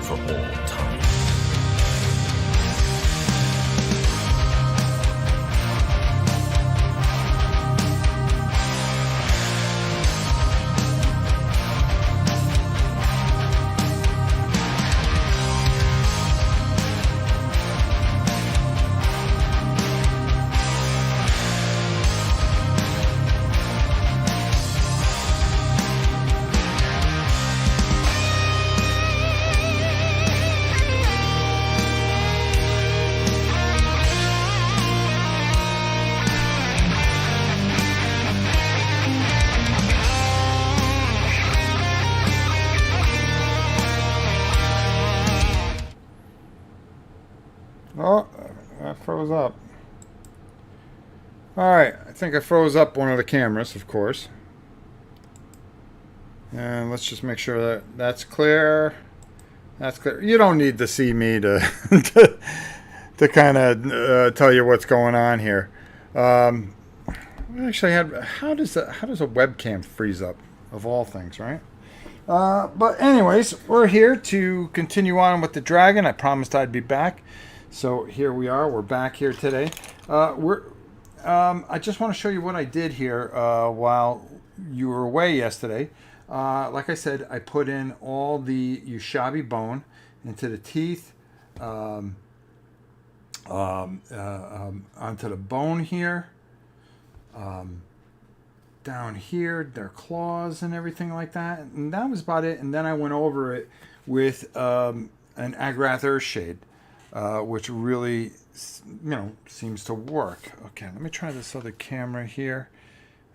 for all time. Oh, that froze up. Alright, I think I froze up one of the cameras, of course. And let's just make sure that that's clear. That's clear. You don't need to see me to to kind of tell you what's going on here. We actually had how does a webcam freeze up of all things, right? But anyways, we're here to continue on with the dragon. I promised I'd be back, so here we are. We're back here today. I just want to show you what I did here while you were away yesterday. Like I said, I put in all the Ushabi bone into the teeth, onto the bone here, down here, their claws and everything like that. And that was about it. And then I went over it with an Agrath Earthshade, which really, seems to work. Okay, let me try this other camera here.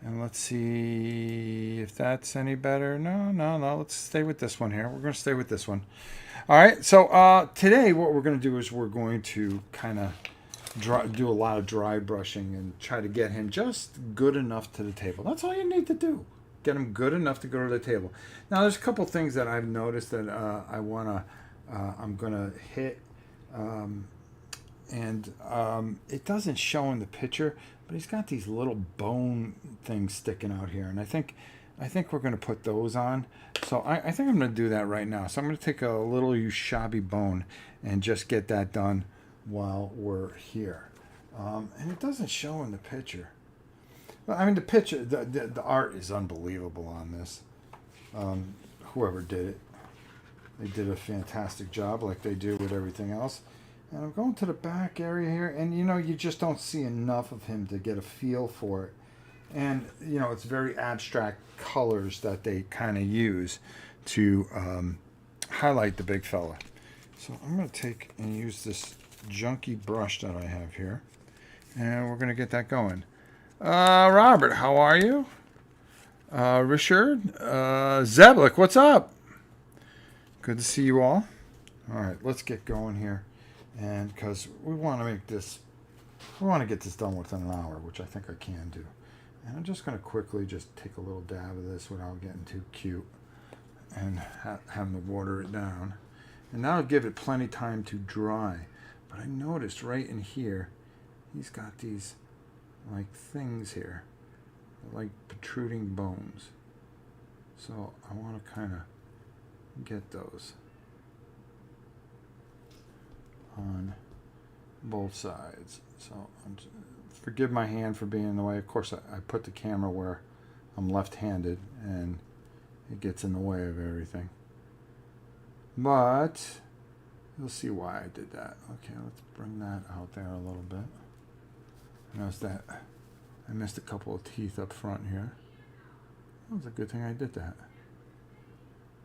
And let's see if that's any better. No. Let's stay with this one here. We're going to stay with this one. All right. So today what we're going to do is we're going to kind of do a lot of dry brushing and try to get him just good enough to the table. That's all you need to do. Get him good enough to go to the table. Now, there's a couple things that I've noticed that I'm going to hit. It doesn't show in the picture, but he's got these little bone things sticking out here, and I think we're going to put those on. So I think I'm going to do that right now. So I'm going to take a little Ushabi bone and just get that done while we're here. And it doesn't show in the picture. I mean, the picture, the art is unbelievable on this. Whoever did it, they did a fantastic job, like they do with everything else. And I'm going to the back area here, and you just don't see enough of him to get a feel for it. And it's very abstract colors that they kind of use to highlight the big fella. So I'm going to take and use this junky brush that I have here, and we're going to get that going. Robert, how are you? Richard, Zeblik, what's up? Good to see you all. All right, let's get going here. And because we want to get this done within an hour, which I think I can do. And I'm just going to quickly just take a little dab of this without getting too cute and having to water it down. And that'll give it plenty time to dry. But I noticed right in here, he's got these like things here, like protruding bones. So I want to kind of get those on both sides. So forgive my hand for being in the way. Of course, I put the camera where I'm left-handed, and it gets in the way of everything. But you'll see why I did that. Okay, let's bring that out there a little bit. Notice that I missed a couple of teeth up front here. It was a good thing I did that,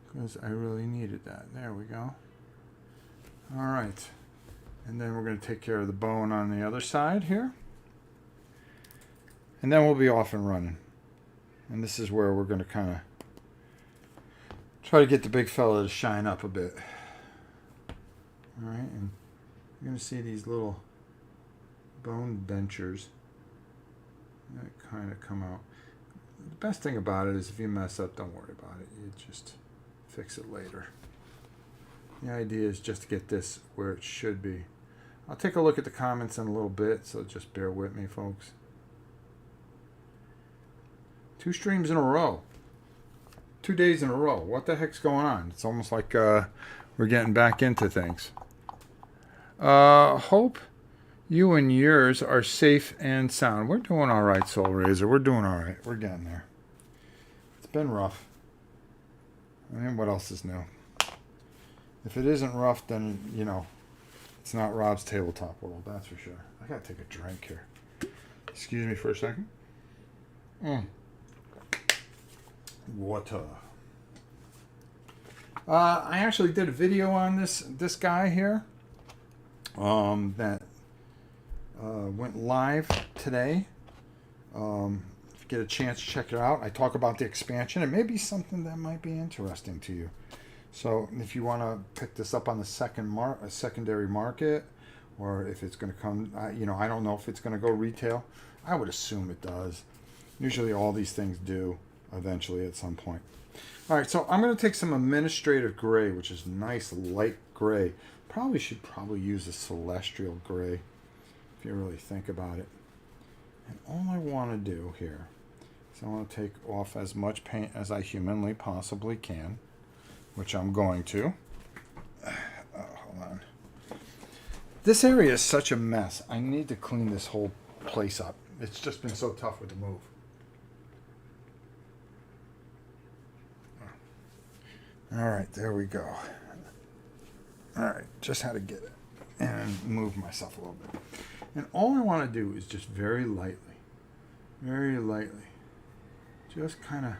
because I really needed that. There we go. All right. And then we're going to take care of the bone on the other side here. And then we'll be off and running. And this is where we're going to kind of try to get the big fella to shine up a bit. All right, and you're going to see these little bone dentures that kind of come out. The best thing about it is if you mess up, don't worry about it. You just fix it later. The idea is just to get this where it should be. I'll take a look at the comments in a little bit, so just bear with me, folks. 2 streams in a row. 2 days in a row. What the heck's going on? It's almost like We're getting back into things. Hope you and yours are safe and sound. We're doing all right, Soul Razor. We're doing all right. We're getting there. It's been rough. I mean, what else is new? If it isn't rough, then, you know, it's not Rob's Tabletop World, that's for sure. I gotta take a drink here. Excuse me for a second. Water. I actually did a video on this guy here that went live today. If you get a chance to check it out, I talk about the expansion. It may be something that might be interesting to you. So if you want to pick this up on the secondary market, or if it's going to come, you know, I don't know if it's going to go retail. I would assume it does. Usually all these things do eventually at some point. All right, so I'm going to take some administrative gray, which is nice light gray. Should use a celestial gray if you really think about it. And all I want to do here is I want to take off as much paint as I humanly possibly can, which I'm going to. Hold on. This area is such a mess. I need to clean this whole place up. It's just been so tough with the move. All right, there we go. All right, just had to get it and move myself a little bit. And all I want to do is just very lightly, just kind of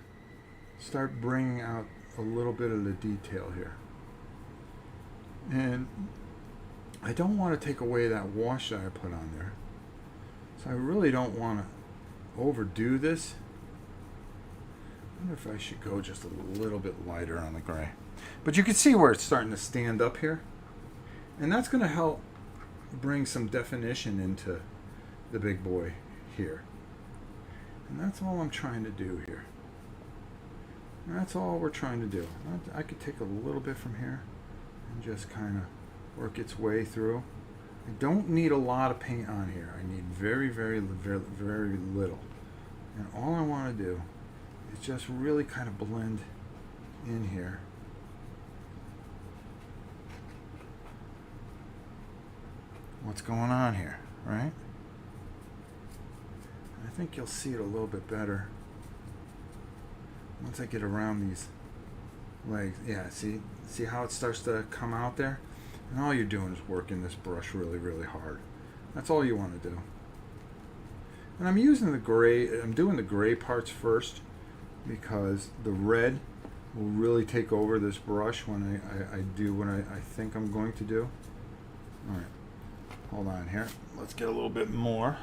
start bringing out a little bit of the detail here. And I don't want to take away that wash that I put on there. So I really don't want to overdo this. I wonder if I should go just a little bit lighter on the gray. But you can see where it's starting to stand up here. And that's going to help bring some definition into the big boy here. And that's all I'm trying to do here. That's all we're trying to do. I could take a little bit from here and just kind of work its way through. I don't need a lot of paint on here. I need very, very, very, very little. And all I want to do is just really kind of blend in here. What's going on here, right? I think you'll see it a little bit better once I get around these legs. Yeah, see how it starts to come out there? And all you're doing is working this brush really, really hard. That's all you want to do. And I'm using the gray, I'm doing the gray parts first because the red will really take over this brush when I do what I think I'm going to do. All right, hold on here. Let's get a little bit more.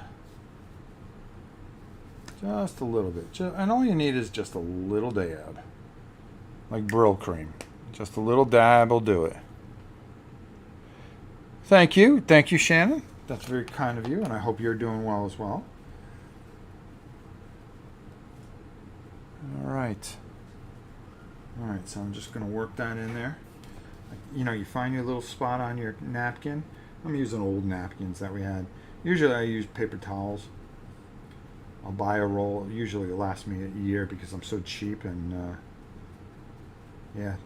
Just a little bit. And all you need is just a little dab. Like Brill cream. Just a little dab will do it. Thank you. Thank you, Shannon. That's very kind of you, and I hope you're doing well as well. All right. All right, so I'm just going to work that in there. You know, you find your little spot on your napkin. I'm using old napkins that we had. Usually I use paper towels. I'll buy a roll. Usually it lasts me a year because I'm so cheap, and yeah,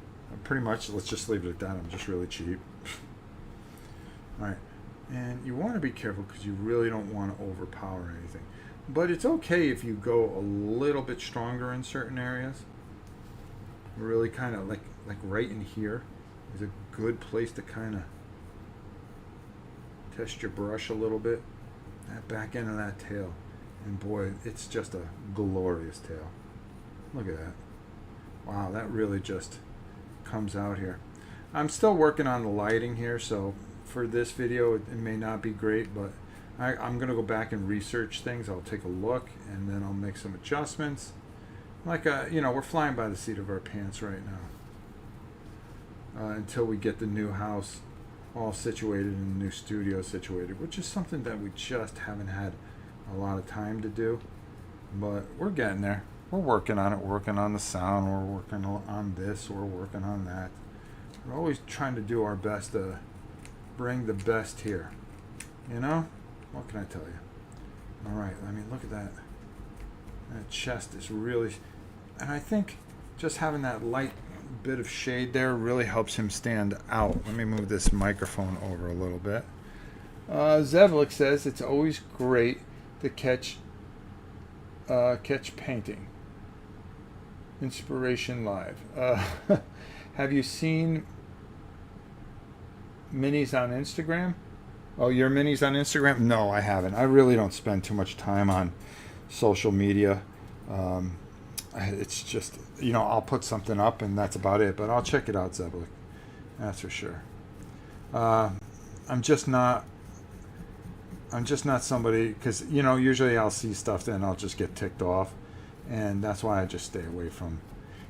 pretty much let's just leave it at that. I'm just really cheap. All right, and you want to be careful because you really don't want to overpower anything. But it's okay if you go a little bit stronger in certain areas. Really kind of like right in here is a good place to kind of test your brush a little bit. That back end of that tail. And boy, it's just a glorious tail. Look at that. Wow, that really just comes out here. I'm still working on the lighting here, so for this video it may not be great, but I'm going to go back and research things. I'll take a look and then I'll make some adjustments. Like, you know, we're flying by the seat of our pants right now until we get the new house all situated and the new studio situated, which is something that we just haven't had a lot of time to do. But we're getting there. We're working on it. We're working on the sound. We're working on this. We're working on that. We're always trying to do our best to bring the best here. You know? What can I tell you? All right. I mean, look at that. That chest is really... And I think just having that light bit of shade there really helps him stand out. Let me move this microphone over a little bit. Zevlik says it's always great to catch painting. Inspiration live. Have you seen minis on Instagram? Oh, your minis on Instagram? No, I haven't. I really don't spend too much time on social media. It's just, I'll put something up and that's about it. But I'll check it out, Zeblik. That's for sure. I'm just not somebody, because usually I'll see stuff then I'll just get ticked off, and that's why I just stay away from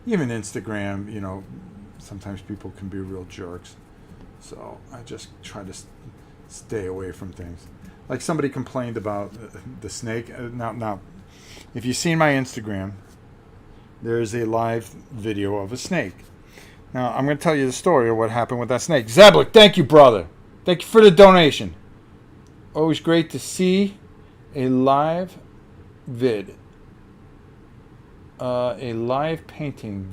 even Instagram. Sometimes people can be real jerks, so I just try to stay away from things. Like somebody complained about the snake. Now, if you've seen my Instagram, there's a live video of a snake. Now I'm going to tell you the story of what happened with that snake. Zablik, thank you, brother. Thank you for the donation. Always great to see a live vid. A live painting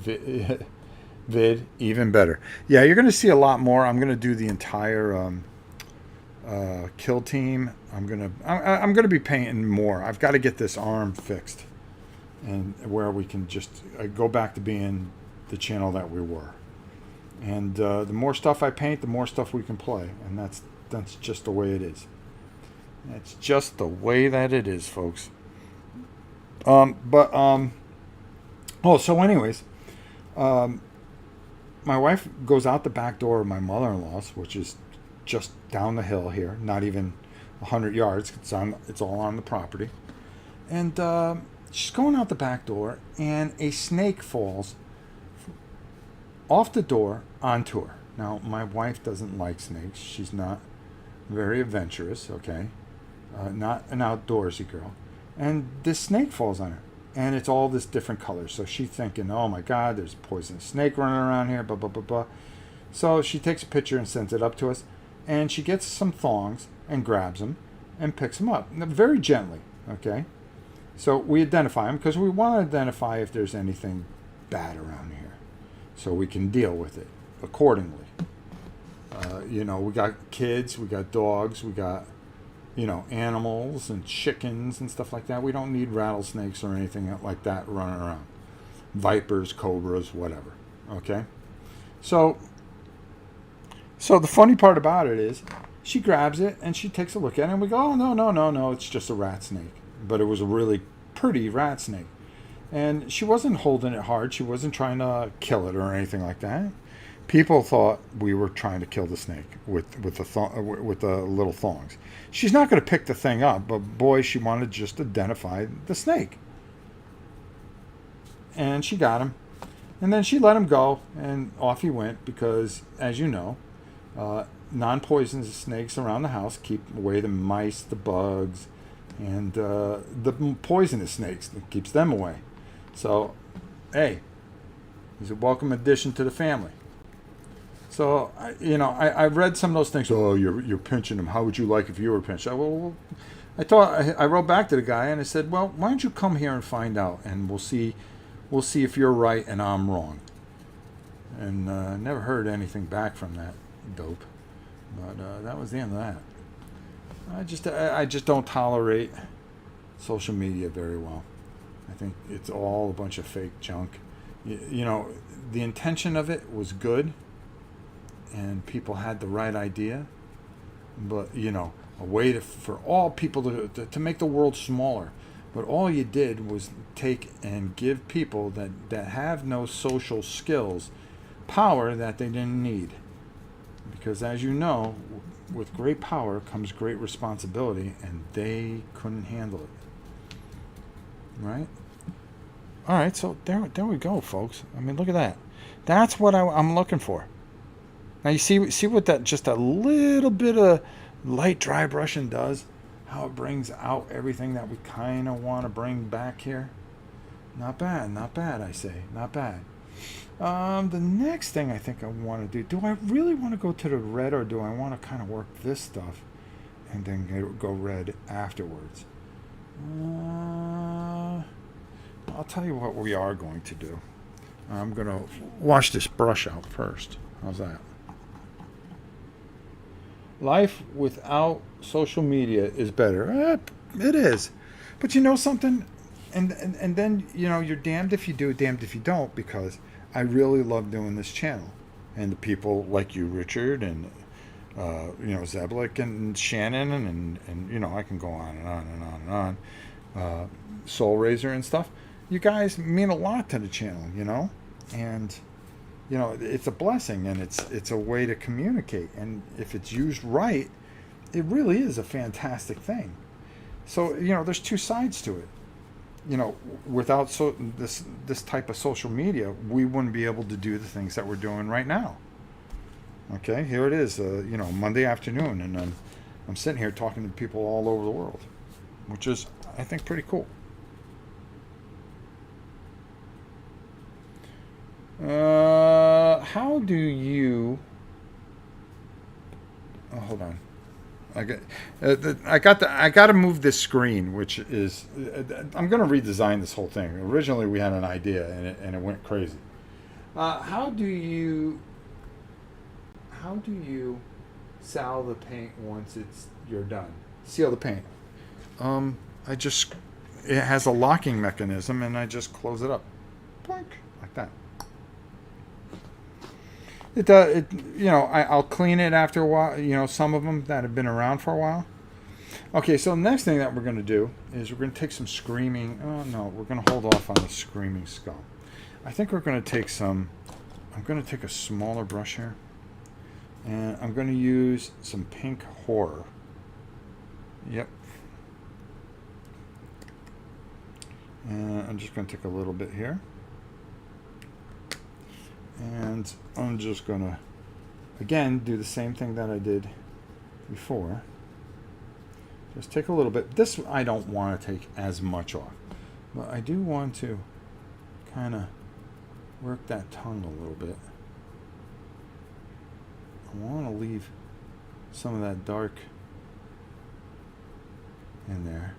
vid, even better. Yeah, you're going to see a lot more. I'm going to do the entire kill team. I'm going to be painting more. I've got to get this arm fixed, and where we can just go back to being the channel that we were. And the more stuff I paint, the more stuff we can play, and that's just the way it is. It's just the way that it is, folks. So anyways, my wife goes out the back door of my mother-in-law's, which is just down the hill here, not even 100 yards. It's all on the property. And she's going out the back door, and a snake falls off the door onto her. Now, my wife doesn't like snakes. She's not very adventurous, okay? Not an outdoorsy girl. And this snake falls on her. And it's all this different colors. So she's thinking, oh my God, there's a poisonous snake running around here, blah, blah, blah, blah. So she takes a picture and sends it up to us. And she gets some thongs and grabs them and picks them up. Very gently, okay? So we identify them because we want to identify if there's anything bad around here, so we can deal with it accordingly. We got kids, we got dogs, we got, animals and chickens and stuff like that. We don't need rattlesnakes or anything like that running around. Vipers, cobras, whatever. Okay? So the funny part about it is she grabs it and she takes a look at it and we go, oh, no, it's just a rat snake. But it was a really pretty rat snake. And she wasn't holding it hard. She wasn't trying to kill it or anything like that. People thought we were trying to kill the snake with the little thongs. She's not going to pick the thing up, but boy, she wanted to just identify the snake. And she got him. And then she let him go, and off he went because, as you know, non-poisonous snakes around the house keep away the mice, the bugs, and the poisonous snakes. It keeps them away. So, hey, he's a welcome addition to the family. So, I read some of those things. Oh, you're pinching him. How would you like if you were pinched? I wrote back to the guy and I said, well, why don't you come here and find out, and we'll see if you're right and I'm wrong. And never heard anything back from that dope. But that was the end of that. I just don't tolerate social media very well. I think it's all a bunch of fake junk. The intention of it was good, and people had the right idea, but a way for all people to make the world smaller. But all you did was take and give people that have no social skills power that they didn't need. Because as you know, with great power comes great responsibility, and they couldn't handle it. Right? All right, so there we go, folks. I mean, look at that. That's what I'm looking for. Now you see what that just a little bit of light dry brushing does, how it brings out everything that we kind of want to bring back here. Not bad, I say, not bad. The next thing I think I want to do I really want to go to the red, or do I want to kind of work this stuff and then go red afterwards? I'll tell you what we are going to do. I'm going to wash this brush out first. How's that? Life without social media is better. It is. But you know something? And then, you're damned if you do, damned if you don't, because I really love doing this channel. And the people like you, Richard, and, Zeblik and Shannon, and I can go on and on and on and on. Soul Razor and stuff. You guys mean a lot to the channel, And it's a blessing, and it's a way to communicate, and if it's used right, it really is a fantastic thing. So there's two sides to it. Without this type of social media, we wouldn't be able to do the things that we're doing right now. Okay, here it is, Monday afternoon, and I'm sitting here talking to people all over the world, which is, I think, pretty cool. How do you? Oh, hold on. I got to move this screen, which is I'm going to redesign this whole thing. Originally, we had an idea, and it went crazy. How do you seal the paint once you're done? Seal the paint. It has a locking mechanism, and I just close it up, like that. I'll clean it after a while. Some of them that have been around for a while. Okay, so the next thing that we're going to do is we're going to take some screaming. Oh no, we're going to hold off on the screaming skull. I think we're going to take some. I'm going to take a smaller brush here, and I'm going to use some pink horror. Yep. And I'm just going to take a little bit here. And I'm just going to, again, do the same thing that I did before. Just take a little bit. This I don't want to take as much off. But I do want to kind of work that tongue a little bit. I want to leave some of that dark in there.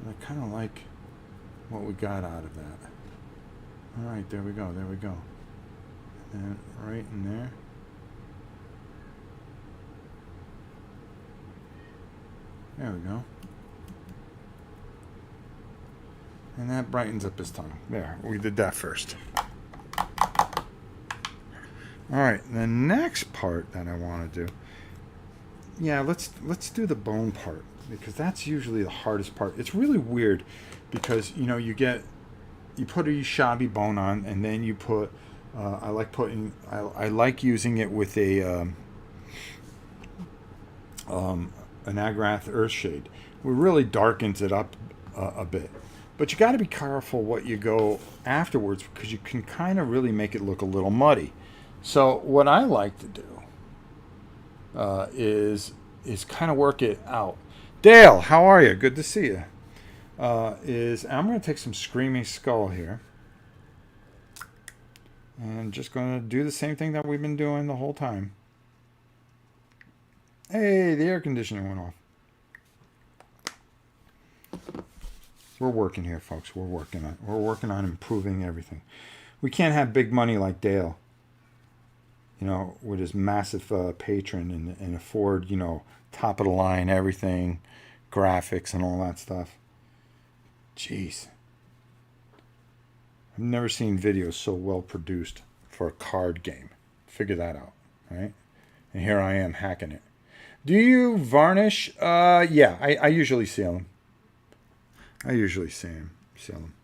And I kind of like what we got out of that. All right, there we go, there we go. And right in there. There we go. And that brightens up his tongue. There, we did that first. Alright, the next part that I want to do. Yeah, let's do the bone part, because that's usually the hardest part. It's really weird because you put a shabby bone on, and then you put I like using it with an Agrath Earthshade. It really darkens it up a bit. But you got to be careful what you go afterwards, because you can kind of really make it look a little muddy. So what I like to do is kind of work it out. Dale, how are you? Good to see you. I'm going to take some Screaming Skull here. And just going to do the same thing that we've been doing the whole time. Hey, the air conditioning went off. We're working here, folks. We're working on improving everything. We can't have big money like Dale, with his massive patron and afford, top of the line everything, graphics and all that stuff. Jeez. I've never seen videos so well produced for a card game. Figure that out, right? And here I am hacking it. Do you varnish? Yeah, I usually seal them. Seal them.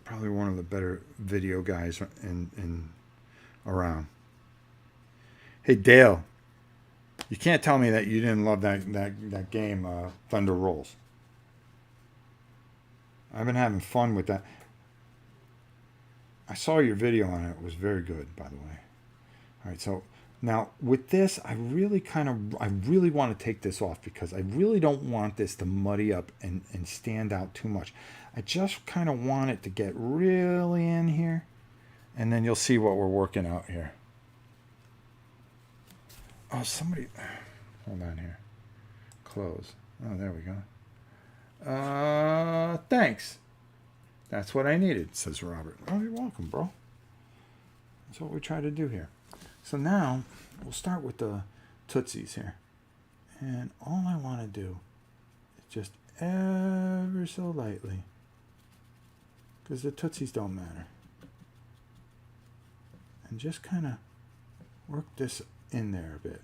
Probably one of the better video guys in around. Hey Dale, you can't tell me that you didn't love that game, Thunder Rolls. I've been having fun with that. I saw your video on it. It was very good, by the way. All right, so now with this, I really want to take this off, because I really don't want this to muddy up and stand out too much. I just kind of want it to get really in here, and then you'll see what we're working out here. Oh, somebody, hold on here. Close. Oh, there we go. Thanks. That's what I needed, says Robert. Oh, you're welcome, bro. That's what we try to do here. So now we'll start with the Tootsies here. And all I want to do is just ever so lightly, because the Tootsies don't matter. And just kind of work this in there a bit.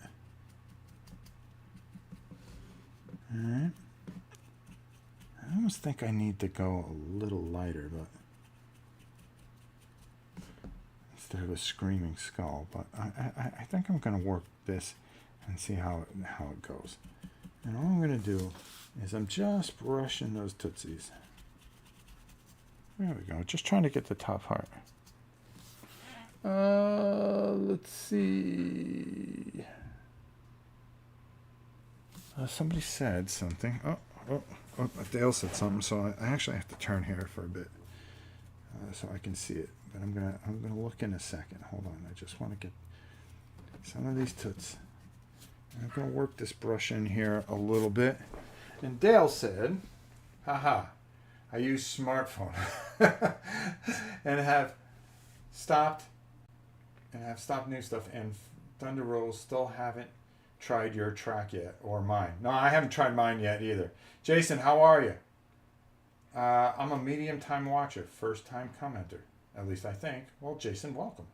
Alright. I almost think I need to go a little lighter, but instead of a screaming skull. But I think I'm going to work this and see how it goes. And all I'm going to do is I'm just brushing those Tootsies. There we go. Just trying to get the top part. Let's see. Somebody said something. Oh, Dale said something, so I actually have to turn here for a bit so I can see it. But I'm gonna look in a second. Hold on. I just want to get some of these toots. I'm gonna work this brush in here a little bit. And Dale said, haha, I use smartphone and have stopped new stuff, and Thunder Rolls still haven't tried your track yet, or mine. No, I haven't tried mine yet either. Jason, how are you? I'm a medium time watcher, first time commenter, at least I think. Well, Jason, welcome.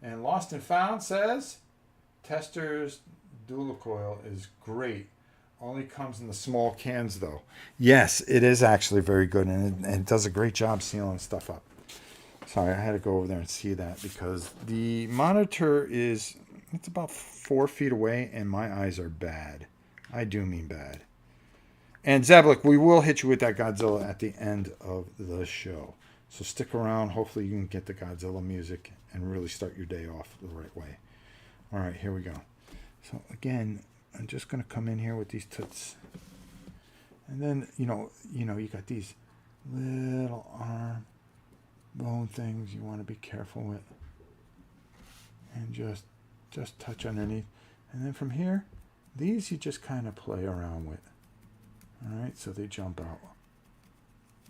And Lost and Found says, Tester's dual coil is great. Only comes in the small cans though. Yes, it is actually very good, and it does a great job sealing stuff up. Sorry, I had to go over there and see that because the monitor it's about 4 feet away, and my eyes are bad. I do mean bad. And Zablik, we will hit you with that Godzilla at the end of the show. So stick around. Hopefully you can get the Godzilla music and really start your day off the right way. All right, here we go. So again, I'm just going to come in here with these toots. And then, you got these little arm bone things you want to be careful with. And just touch underneath. And then from here, these you just kind of play around with. All right, so they jump out.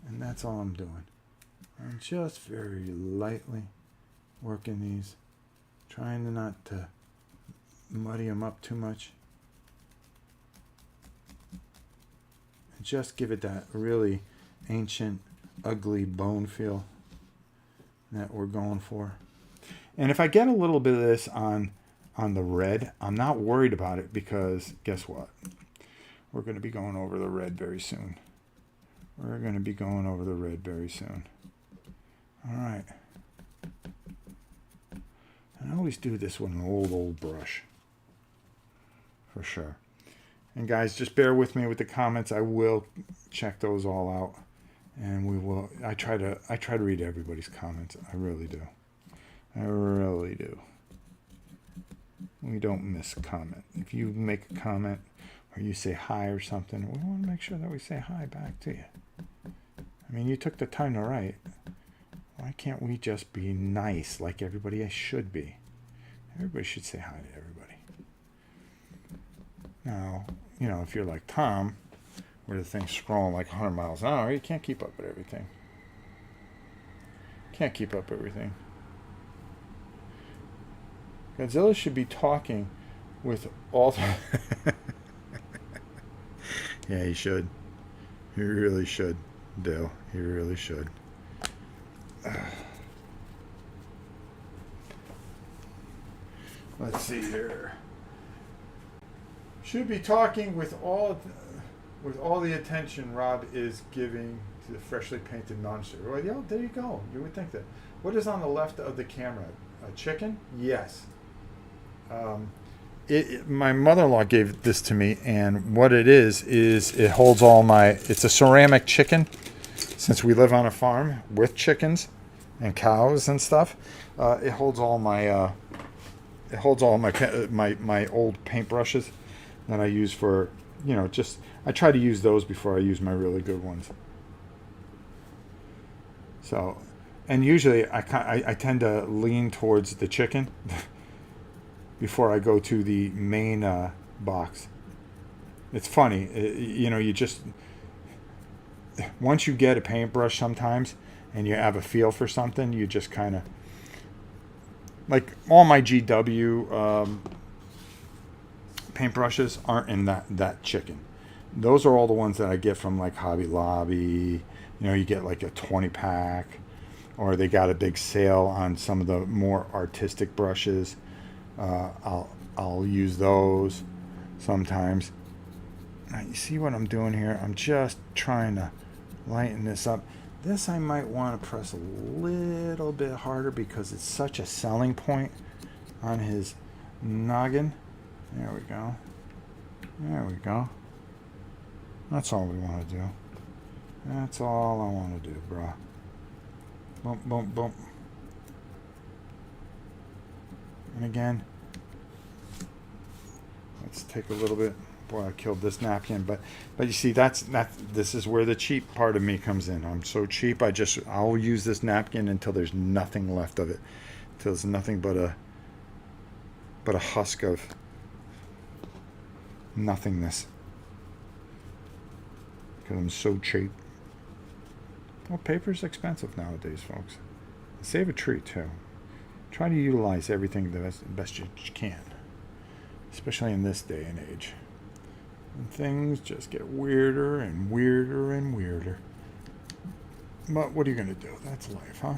And that's all I'm doing. I'm just very lightly working these, trying to not to muddy them up too much. And just give it that really ancient, ugly bone feel that we're going for. And if I get a little bit of this on the red, I'm not worried about it because guess what? We're going to be going over the red very soon. We're going to be going over the red very soon. All right. And I always do this with an old brush. For sure. And guys, just bear with me with the comments. I will check those all out. And we will. I try to read everybody's comments. I really do. I really do. We don't miss a comment. If you make a comment or you say hi or something, we want to make sure that we say hi back to you. I mean, you took the time to write. Why can't we just be nice like everybody should be? Everybody should say hi to everybody. Now, if you're like Tom, where the thing's scrolling like 100 miles an hour, you can't keep up with everything. Can't keep up with everything. Godzilla should be talking with all the... Yeah, he should. He really should, Dale. He really should. Let's see here. Should be talking with all the attention Rob is giving to the freshly painted monster. Well, yeah, there you go. You would think that. What is on the left of the camera? A chicken? Yes. My mother-in-law gave this to me, and what it is it holds all my... It's a ceramic chicken, since we live on a farm with chickens and cows and stuff. It holds all my... my old paintbrushes that I use for, I try to use those before I use my really good ones. So, and usually I tend to lean towards the chicken before I go to the main box. It's funny, you just, once you get a paintbrush sometimes, and you have a feel for something, you just kind of, like all my GW paintbrushes aren't in that chicken. Those are all the ones that I get from like Hobby Lobby. You know, you get like a 20 pack, or they got a big sale on some of the more artistic brushes. I'll use those sometimes. Now, you see what I'm doing here? I'm just trying to lighten this up. This I might want to press a little bit harder because it's such a selling point on his noggin. There we go. There we go. That's all we want to do. That's all I want to do, bro. Boom, boom, boom. And again, let's take a little bit. Boy, I killed this napkin, but you see, this is where the cheap part of me comes in. I'm so cheap. I'll use this napkin until there's nothing left of it, until there's nothing but a husk of nothingness. Because I'm so cheap. Well, paper's expensive nowadays, folks. Save a tree too. Try to utilize everything the best you can, especially in this day and age. And things just get weirder and weirder and weirder. But what are you going to do? That's life, huh?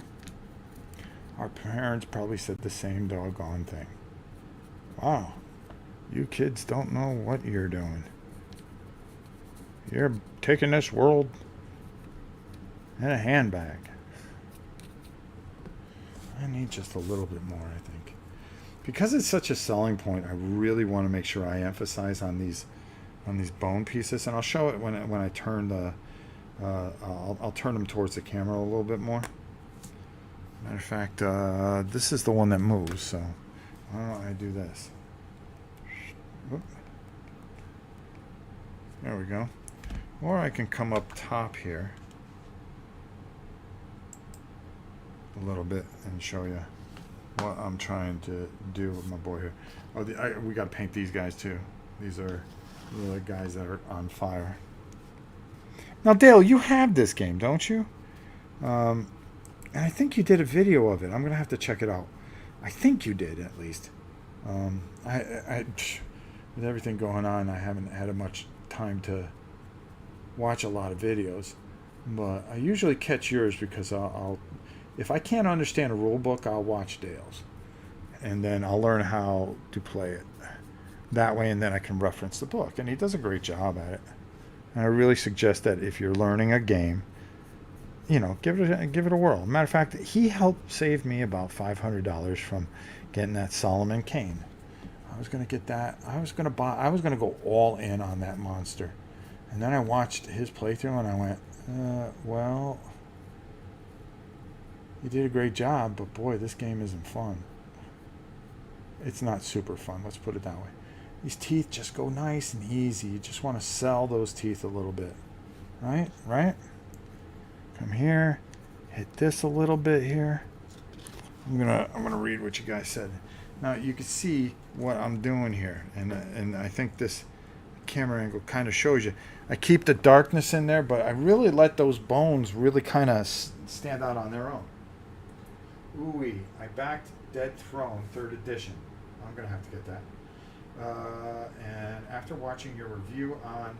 Our parents probably said the same doggone thing. Wow, you kids don't know what you're doing. You're taking this world in a handbag. I need just a little bit more, I think. Because it's such a selling point, I really want to make sure I emphasize on these bone pieces, and I'll show it when I turn the I'll turn them towards the camera a little bit more. Matter of fact, this is the one that moves, so why don't I do this? Whoop. There we go. Or I can come up top here a little bit and show you what I'm trying to do with my boy here. Oh, we got to paint these guys too. These are the guys that are on fire. Now, Dale, you have this game, don't you? And I think you did a video of it. I'm gonna have to check it out. I think you did, at least. With everything going on, I haven't had much time to watch a lot of videos, but I usually catch yours because I'll if I can't understand a rule book, I'll watch Dale's, and then I'll learn how to play it that way, and then I can reference the book, and he does a great job at it. And I really suggest that if you're learning a game, you know, give it a whirl. Matter of fact, he helped save me about $500 from getting that Solomon cane. I was gonna get that. I was gonna go all in on that monster, and then I watched his playthrough and I went, well, you did a great job, but boy, this game isn't fun. It's not super fun. Let's put it that way. These teeth just go nice and easy. You just want to sell those teeth a little bit, right? Right. Come here, hit this a little bit here. I'm gonna read what you guys said. Now you can see what I'm doing here, and I think this camera angle kind of shows you. I keep the darkness in there, but I really let those bones really kind of stand out on their own. Ooh-wee, I backed Dead Throne 3rd edition. I'm gonna have to get that. And after watching your review on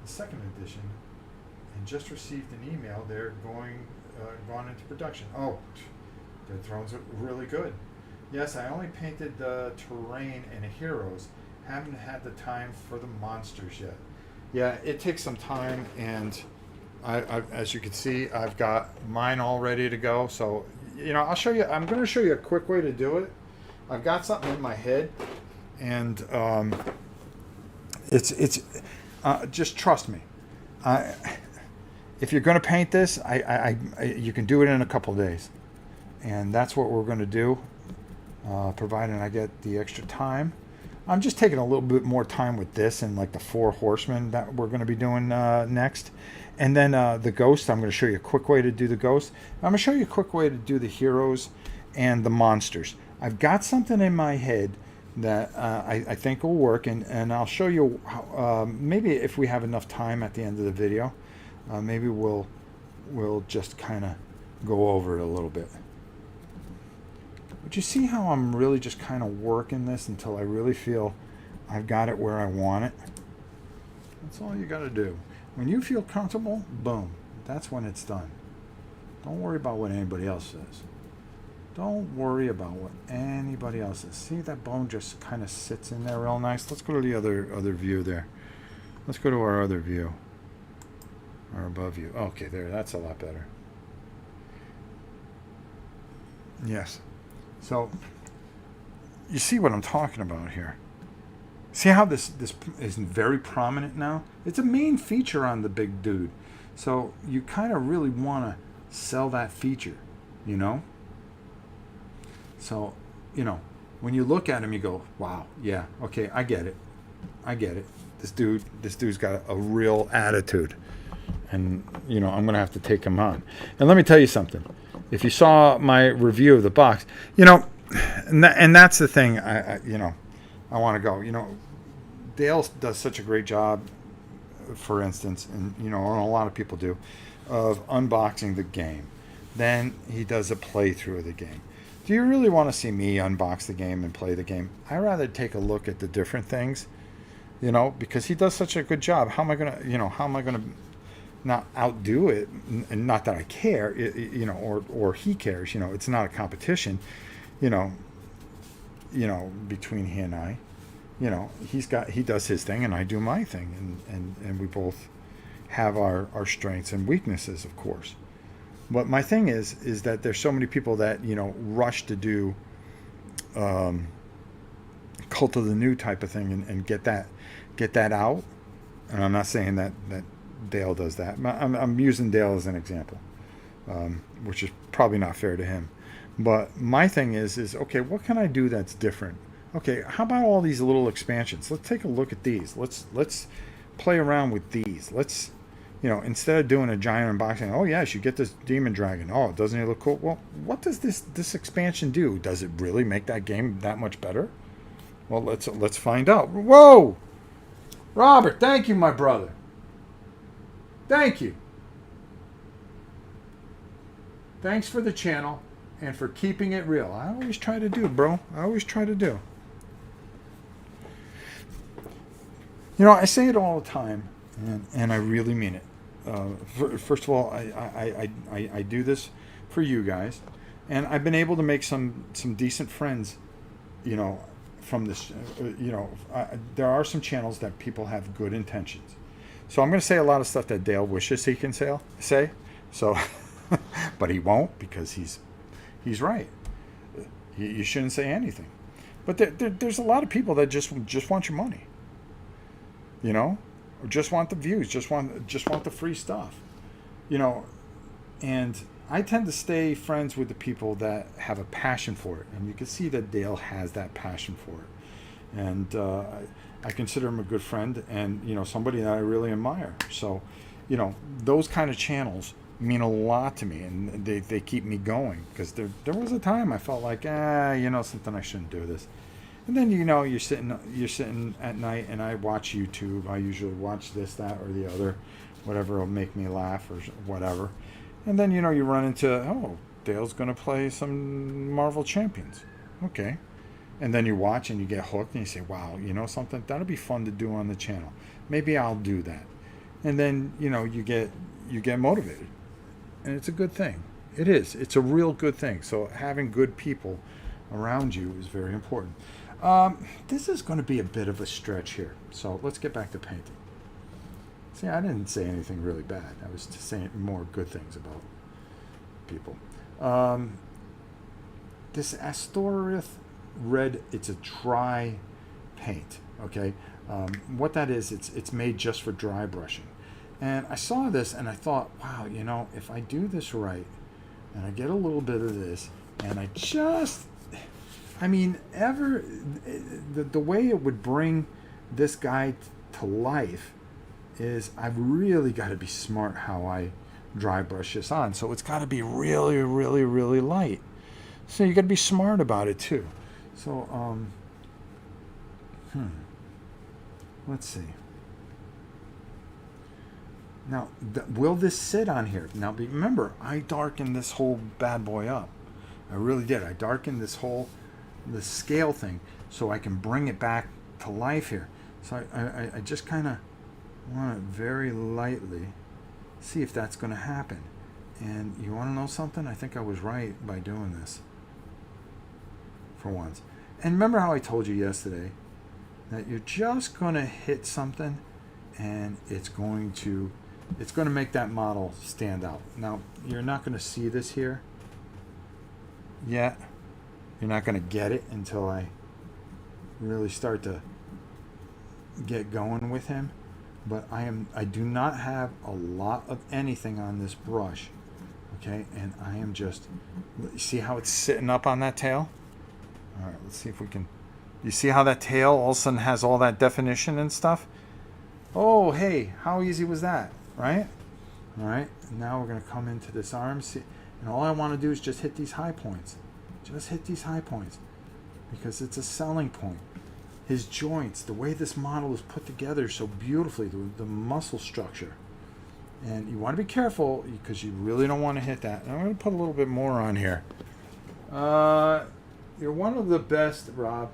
the 2nd edition, and just received an email, they're gone into production. Oh, Dead Thrones are really good. Yes, I only painted the terrain and heroes. Haven't had the time for the monsters yet. Yeah, it takes some time, and I as you can see, I've got mine all ready to go. So, you know, I'll show you. I'm going to show you a quick way to do it. I've got something in my head, and it's just trust me. If you're going to paint this, you can do it in a couple of days, and that's what we're going to do, providing I get the extra time. I'm just taking a little bit more time with this and like the 4 horsemen that we're going to be doing next, and then the ghost. I'm going to show you a quick way to do the ghost. I'm going to show you a quick way to do the heroes and the monsters. I've got something in my head that I think will work, and I'll show you how, maybe if we have enough time at the end of the video. Maybe we'll just kind of go over it a little bit. But you see how I'm really just kind of working this until I really feel I've got it where I want it? That's all you got to do. When you feel comfortable, boom, that's when it's done. Don't worry about what anybody else says. Don't worry about what anybody else says. See, that bone just kind of sits in there real nice. Let's go to the other view there. Let's go to our other view. Our above view. Okay, there, that's a lot better. Yes. So, you see what I'm talking about here. See how this is very prominent now? It's a main feature on the big dude. So, you kind of really want to sell that feature, you know? So, you know, when you look at him, you go, wow, yeah, okay, I get it. I get it. This dude's got a real attitude. And, you know, I'm going to have to take him on. And let me tell you something. If you saw my review of the box, you know, and that's the thing, I want to go. You know, Dale does such a great job, for instance, and, you know, and a lot of people do, of unboxing the game. Then he does a playthrough of the game. Do you really want to see me unbox the game and play the game? I'd rather take a look at the different things, you know, because he does such a good job. How am I going to not outdo it? And not that I care, you know, or he cares, you know, it's not a competition, you know, between he and I, you know, he does his thing and I do my thing, and we both have our strengths and weaknesses, of course. But my thing is that there's so many people that, you know, rush to do Cult of the New type of thing and get that out. And I'm not saying that Dale does that. I'm using Dale as an example, which is probably not fair to him. But my thing is okay, what can I do that's different? Okay, how about all these little expansions? Let's take a look at these. Let's play around with these. Let's, you know, instead of doing a giant unboxing, oh yes, you get this demon dragon. Oh, doesn't it look cool? Well, what does this expansion do? Does it really make that game that much better? Well, let's find out. Whoa! Robert, thank you, my brother. Thank you. Thanks for the channel and for keeping it real. I always try to do, bro. I always try to do. You know, I say it all the time, and I really mean it. First of all, I do this for you guys, and I've been able to make some decent friends, you know, from this. You know, there are some channels that people have good intentions. So I'm going to say a lot of stuff that Dale wishes he can say. So, but he won't, because he's right. You shouldn't say anything. But there's a lot of people that just want your money. You know, or just want the views, just want the free stuff. You know, and I tend to stay friends with the people that have a passion for it, and you can see that Dale has that passion for it. And I consider him a good friend, and, you know, somebody that I really admire. So, you know, those kind of channels mean a lot to me, and they keep me going, because there was a time I felt like, you know, something, I shouldn't do this. And then, you know, you're sitting at night, and I watch YouTube. I usually watch this, that, or the other, whatever will make me laugh or whatever. And then, you know, you run into, oh, Dale's going to play some Marvel Champions. Okay. And then you watch and you get hooked and you say, wow, you know something? That'll be fun to do on the channel. Maybe I'll do that. And then, you know, you get motivated. And it's a good thing. It is. It's a real good thing. So having good people around you is very important. This is going to be a bit of a stretch here. So let's get back to painting. See, I didn't say anything really bad. I was just saying more good things about people. This Astorith Red, it's a dry paint, okay? What that is, it's made just for dry brushing. And I saw this and I thought, wow, you know, if I do this right, and I get a little bit of this, and I just, I mean, the way it would bring this guy to life is I've really got to be smart how I dry brush this on. So it's got to be really, really, really light. So you got to be smart about it too. So, let's see. Now, will this sit on here? Now, remember, I darkened this whole bad boy up. I really did. I darkened this scale thing so I can bring it back to life here. So I just kind of want to very lightly see if that's going to happen. And you want to know something? I think I was right by doing this for once. And remember how I told you yesterday that you're just going to hit something and it's going to make that model stand out. Now, you're not going to see this here yet. You're not going to get it until I really start to get going with him. But I do not have a lot of anything on this brush. Okay, and I am just, see how it's sitting up on that tail? All right, let's see if we can, you see how that tail all of a sudden has all that definition and stuff? Oh, hey, how easy was that, right? All right, now we're going to come into this arm, see, and all I want to do is just hit these high points. Just hit these high points because it's a selling point. His joints, the way this model is put together so beautifully, the muscle structure. And you want to be careful because you really don't want to hit that. And I'm going to put a little bit more on here. You're one of the best, Rob.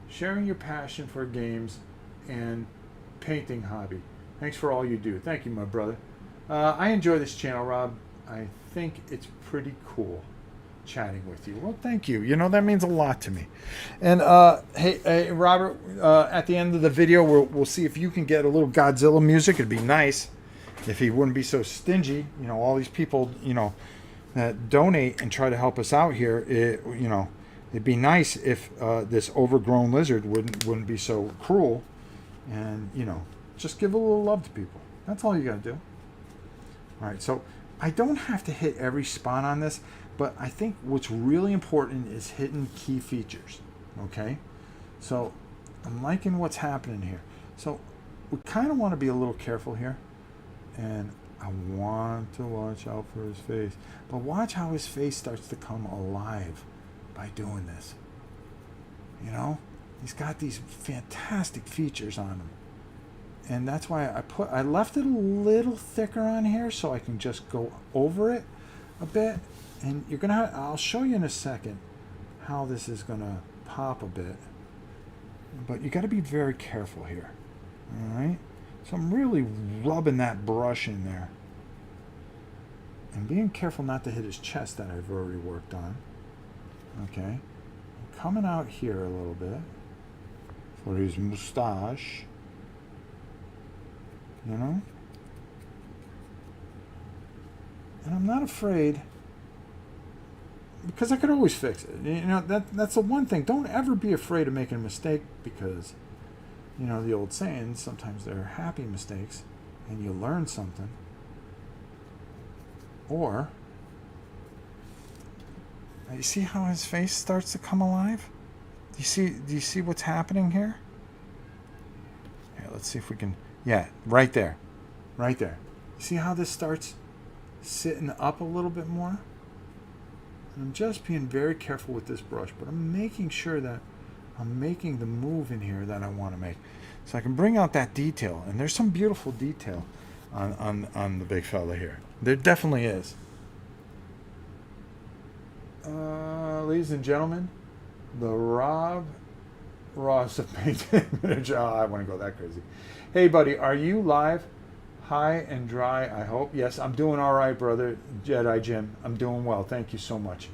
Sharing your passion for games and painting hobby. Thanks for all you do. Thank you, my brother. I enjoy this channel, Rob. I think it's pretty cool chatting with you. Well, thank you. You know, that means a lot to me. And hey, Robert, at the end of the video, we'll see if you can get a little Godzilla music. It'd be nice if he wouldn't be so stingy. You know, all these people, you know, that donate and try to help us out here. You know, it'd be nice if this overgrown lizard wouldn't be so cruel, and you know, just give a little love to people. That's all you got to do. All right, so I don't have to hit every spot on this, but I think what's really important is hitting key features. Okay, so I'm liking what's happening here. So we kind of want to be a little careful here. And I want to watch out for his face. But watch how his face starts to come alive by doing this. You know? He's got these fantastic features on him. And that's why I left it a little thicker on here so I can just go over it a bit. And you're going to I'll show you in a second how this is going to pop a bit. But you got to be very careful here. All right? So I'm really rubbing that brush in there. And being careful not to hit his chest that I've already worked on. Okay. Coming out here a little bit for his mustache. You know? And I'm not afraid, because I could always fix it. You know, that's the one thing. Don't ever be afraid of making a mistake, because you know, the old saying, sometimes they're happy mistakes and you learn something. Or, you see how his face starts to come alive? Do you see what's happening here? Here, let's see if we can, yeah, right there. Right there. You see how this starts sitting up a little bit more? And I'm just being very careful with this brush, but I'm making sure that I'm making the move in here that I want to make. So I can bring out that detail. And there's some beautiful detail on the big fella here. There definitely is. Ladies and gentlemen, the Rob Ross of painting miniature. Oh, I want to go that crazy. Hey, buddy, are you live? High and dry, I hope. Yes, I'm doing all right, brother. Jedi Jim, I'm doing well. Thank you so much.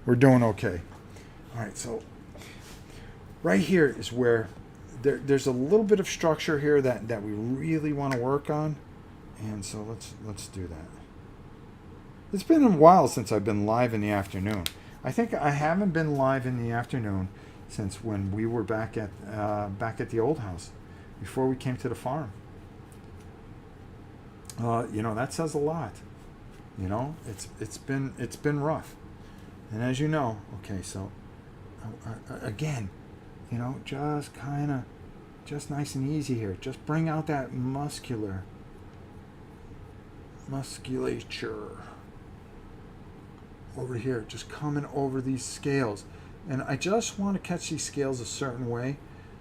We're doing okay. All right, so right here is where there's a little bit of structure here that we really want to work on, and so let's do that. It's been a while since I've been live in the afternoon. I think I haven't been live in the afternoon since when we were back at the old house before we came to the farm. You know, that says a lot. You know, it's been rough, and as you know, okay, so again, you know, just nice and easy here. Just bring out that musculature over here, just coming over these scales. And I just want to catch these scales a certain way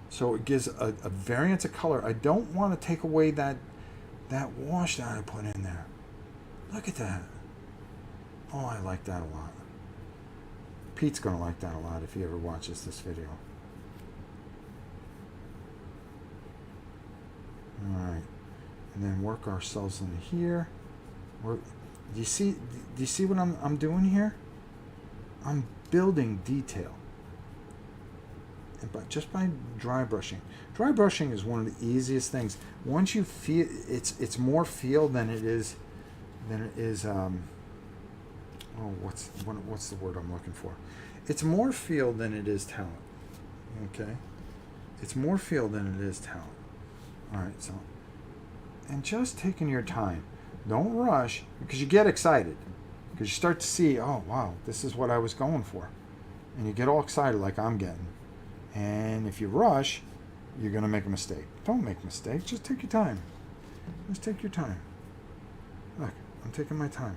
so it gives a variance of color. I don't want to take away that that wash that I put in there. Look at that. Oh, I like that a lot. Pete's going to like that a lot if he ever watches this video. Alright. And then work ourselves into here. Do you see what I'm doing here? I'm building detail. But just by dry brushing. Dry brushing is one of the easiest things. Once you feel it's more feel than it is what's the word I'm looking for? It's more feel than it is talent. Okay? It's more feel than it is talent. Alright, so and just taking your time. Don't rush because you get excited. Because you start to see, oh wow, this is what I was going for. And you get all excited like I'm getting. And if you rush, you're going to make a mistake. Don't make mistakes. Just take your time. Just take your time. Look, I'm taking my time.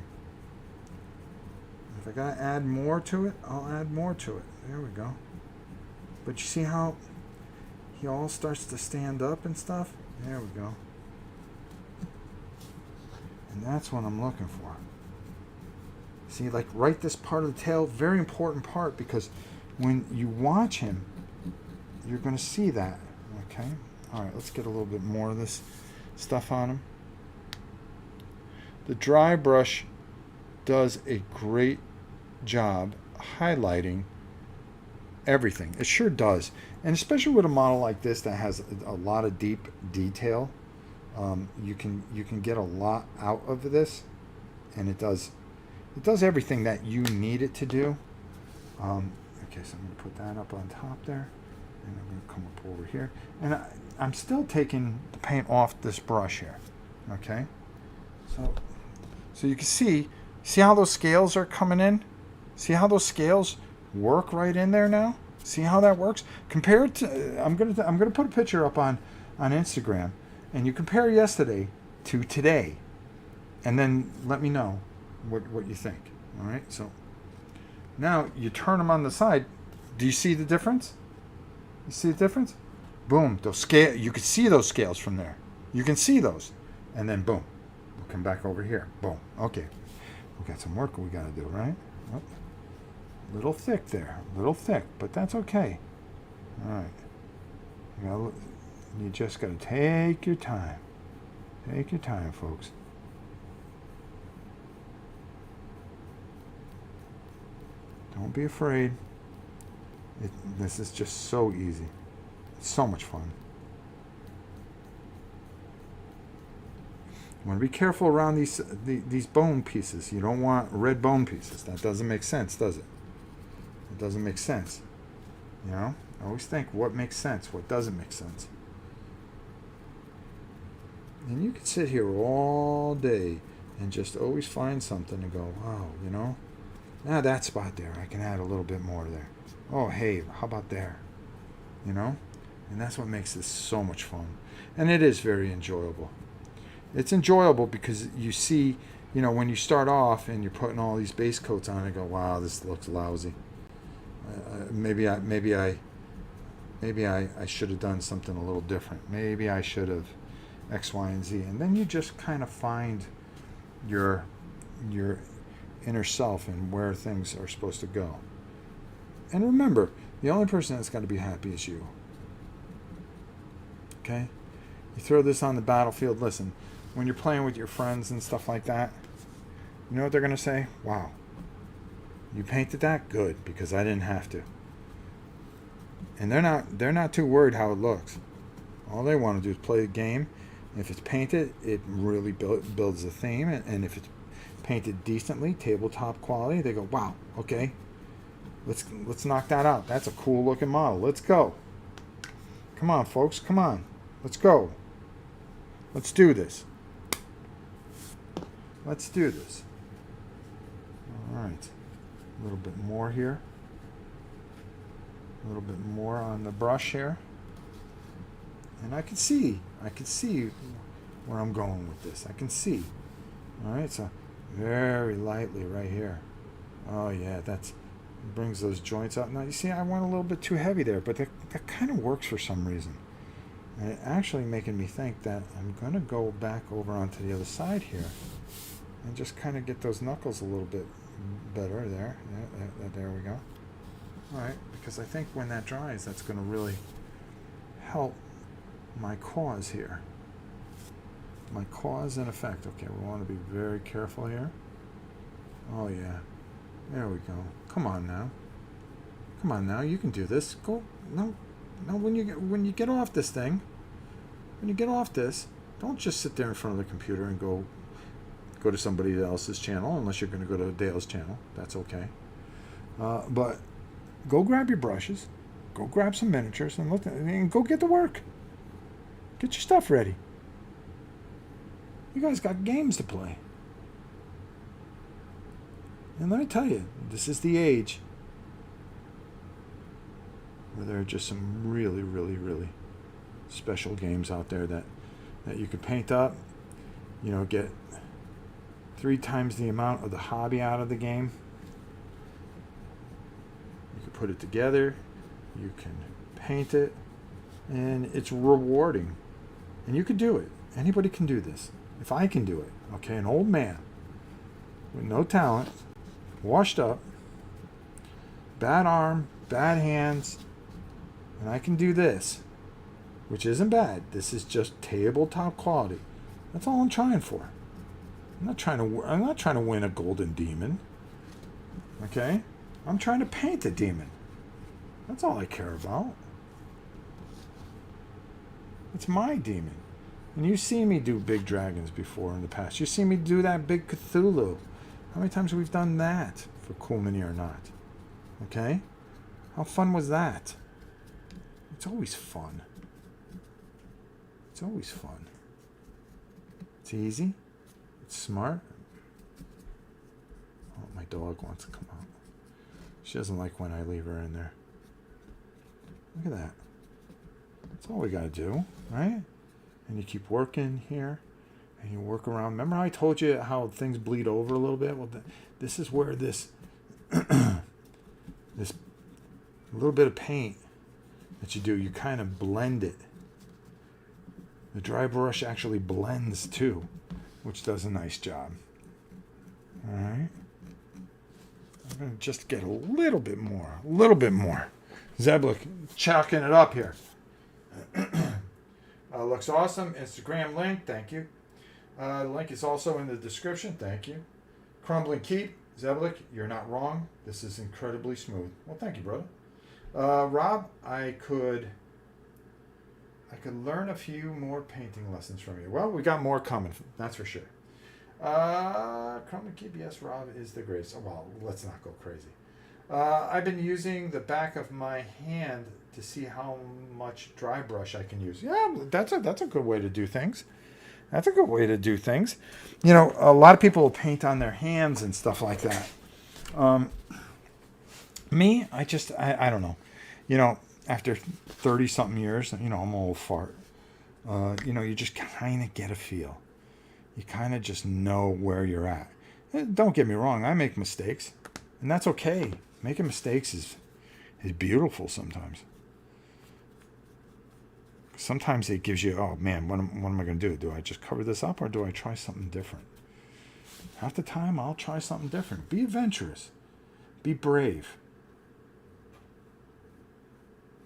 If I got to add more to it, I'll add more to it. There we go. But you see how he all starts to stand up and stuff? There we go. And that's what I'm looking for. See, like right this part of the tail, very important part, because when you watch him, you're going to see that. Okay? All right, let's get a little bit more of this stuff on him. The dry brush does a great job highlighting everything. It sure does. And especially with a model like this that has a lot of deep detail, you can get a lot out of this, and it does everything that you need it to do. Okay, so I'm going to put that up on top there, and I'm going to come up over here, and I'm still taking the paint off this brush here. Okay, so you can see how those scales are coming in. See how those scales work right in there now. See how that works? Compared to, I'm gonna put a picture up on Instagram, and you compare yesterday to today, and then let me know what you think. All right. So now you turn them on the side. Do you see the difference? You see the difference? Boom. Those scale. You can see those scales from there. You can see those, and then boom. We'll come back over here. Boom. Okay. We got some work we gotta do, right? Oh. Little thick there, little thick, but that's okay. All right, you just got to take your time. Take your time, folks. Don't be afraid. This is just so easy. It's so much fun. You want to be careful around these bone pieces. You don't want red bone pieces. That doesn't make sense, does it? It doesn't make sense. You know? I always think what makes sense, what doesn't make sense. And you could sit here all day and just always find something and go, wow, you know? Now that spot there, I can add a little bit more there. Oh, hey, how about there? You know? And that's what makes this so much fun. And it is very enjoyable. It's enjoyable because you see, you know, when you start off and you're putting all these base coats on and go, wow, this looks lousy. Maybe I should have done something a little different. Maybe I should have X, Y, and Z. And then you just kind of find your inner self and where things are supposed to go. And remember, the only person that's got to be happy is you. Okay? You throw this on the battlefield. Listen, when you're playing with your friends and stuff like that, you know what they're going to say? Wow. You painted that? Good, because I didn't have to. And they're not too worried how it looks. All they want to do is play the game. If it's painted, it really builds a theme. And if it's painted decently, tabletop quality, they go, wow, okay, let's knock that out. That's a cool looking model. Let's go. Come on, folks. Come on. Let's go. Let's do this. Let's do this. All right. A little bit more here. A little bit more on the brush here. And I can see where I'm going with this. I can see. All right, so very lightly right here. Oh yeah, that brings those joints up. Now you see I went a little bit too heavy there, but that kind of works for some reason. And it actually making me think that I'm going to go back over onto the other side here and just kind of get those knuckles a little bit better there. Yeah, there we go. All right, because I think when that dries, that's going to really help my cause here. My cause and effect. Okay, we want to be very careful here. Oh yeah, there we go. Come on now. Come on now, you can do this. Go. No, when you get off this thing, when you get off this, don't just sit there in front of the computer and go to somebody else's channel, unless you're going to go to Dale's channel. That's okay. But go grab your brushes, go grab some miniatures, and go get to work. Get your stuff ready. You guys got games to play. And let me tell you, this is the age where there are just some really, really, really special games out there that you could paint up, get 3 times the amount of the hobby out of the game. You can put it together, you can paint it, and it's rewarding. And you can do it. Anybody can do this. If I can do it, okay, an old man with no talent, washed up, bad arm, bad hands, and I can do this, which isn't bad. This is just tabletop quality. That's all I'm trying for. I'm not trying to win a golden demon. Okay? I'm trying to paint a demon. That's all I care about. It's my demon. And you've seen me do big dragons before in the past. You've seen me do that big Cthulhu. How many times have we done that for Cool Mini or Not? Okay? How fun was that? It's always fun. It's always fun. It's easy. It's smart. Oh, my dog wants to come out. She doesn't like when I leave her in there. Look at that. That's all we got to do, right? And you keep working here, and you work around. Remember how I told you how things bleed over a little bit? Well, this is where this this little bit of paint that you do, you kind of blend it. The dry brush actually blends too, which does a nice job. All right. I'm going to just get a little bit more. Zeblik chalking it up here. Looks awesome. Instagram link. Thank you. The link is also in the description. Thank you. Crumbling Keep. Zeblik, you're not wrong. This is incredibly smooth. Well, thank you, brother. Rob, I could learn a few more painting lessons from you. Well, we got more coming. That's for sure. Crumbling Keep. Yes, Rob is the greatest. Oh, well, let's not go crazy. I've been using the back of my hand to see how much dry brush I can use. Yeah, that's a good way to do things. That's a good way to do things. A lot of people will paint on their hands and stuff like that. Me, I don't know. After 30-something years, I'm an old fart. You just kind of get a feel. You kind of just know where you're at. Don't get me wrong, I make mistakes, and that's okay. Making mistakes is beautiful sometimes. Sometimes it gives you, oh man, what am I going to do? Do I just cover this up, or do I try something different? Half the time, I'll try something different. Be adventurous. Be brave.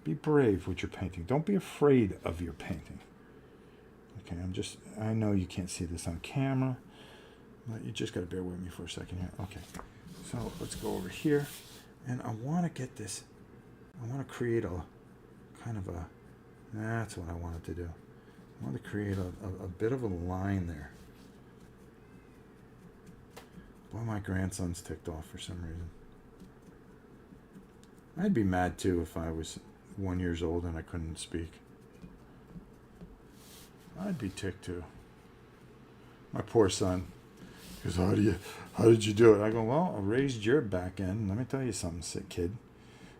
Be brave with your painting. Don't be afraid of your painting. Okay, I know you can't see this on camera, but you just got to bear with me for a second here. Okay, so let's go over here, and I want to get this, I want to create a kind of a, that's what I wanted to do. I want to create a bit of a line there. Boy, my grandson's ticked off for some reason. I'd be mad too if I was 1 year old and I couldn't speak. I'd be ticked too. My poor son. He goes, how did you do it? I go, well, I raised your back end. Let me tell you something, sick kid.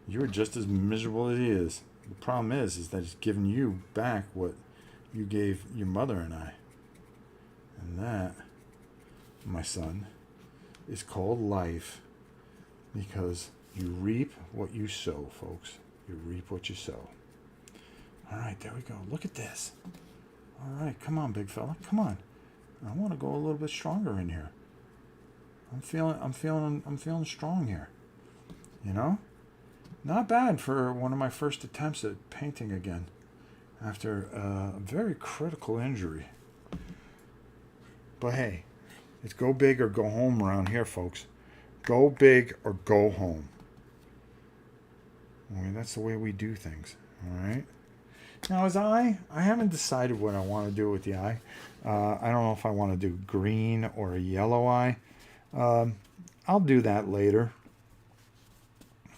You were just as miserable as he is. The problem is that he's giving you back what you gave your mother and I. And that, my son, is called life, because you reap what you sow, folks. You reap what you sow. All right, there we go. Look at this. All right, come on, big fella. Come on. I want to go a little bit stronger in here. I'm feeling strong here. You know? Not bad for one of my first attempts at painting again after a very critical injury. But hey, it's go big or go home around here, folks. Go big or go home. I mean, that's the way we do things. All right. Now, his eye, I haven't decided what I want to do with the eye. I don't know if I want to do green or a yellow eye. I'll do that later.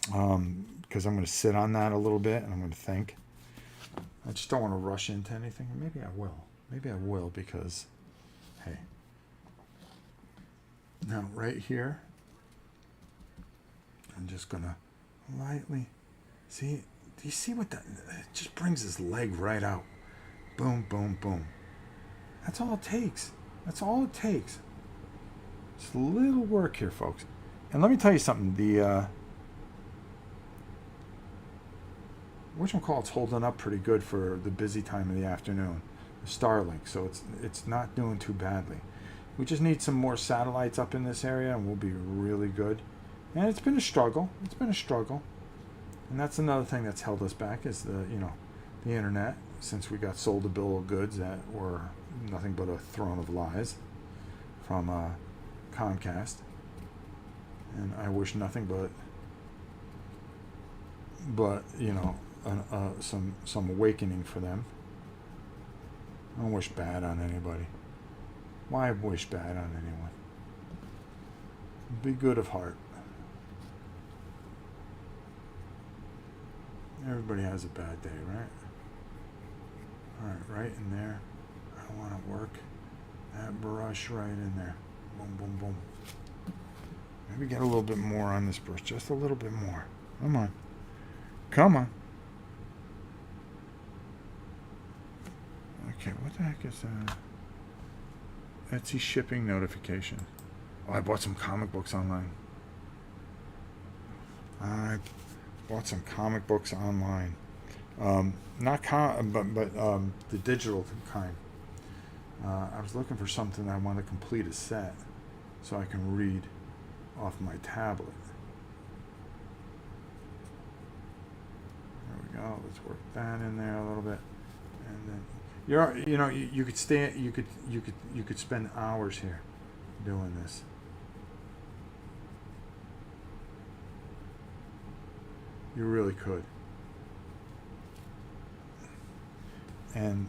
Because I'm going to sit on that a little bit and I'm going to think. I just don't want to rush into anything. Maybe I will. Maybe I will because, hey. Now, right here, I'm just going to lightly, see, do you see what that, it just brings his leg right out. Boom, boom, boom. That's all it takes. That's all it takes. Just a little work here, folks. And let me tell you something. The whatchamacallit's holding up pretty good for the busy time of the afternoon. The Starlink, so it's not doing too badly. We just need some more satellites up in this area, and we'll be really good. And it's been a struggle. It's been a struggle. And that's another thing that's held us back is the internet. Since we got sold a bill of goods that were nothing but a throne of lies from Comcast, and I wish nothing but some awakening for them. I don't wish bad on anybody. Why wish bad on anyone? Be good of heart. Everybody has a bad day, right? Alright, right in there. I want to work that brush right in there. Boom, boom, boom. Maybe get a little bit more on this brush. Just a little bit more. Come on. Come on. Okay, what the heck is that? Etsy shipping notification. Oh, I bought some comic books online. I bought some comic books online. Not the digital kind. I was looking for something I want to complete a set so I can read off my tablet. There we go. Let's work that in there a little bit, and then you could stay. You could spend hours here doing this. You really could. And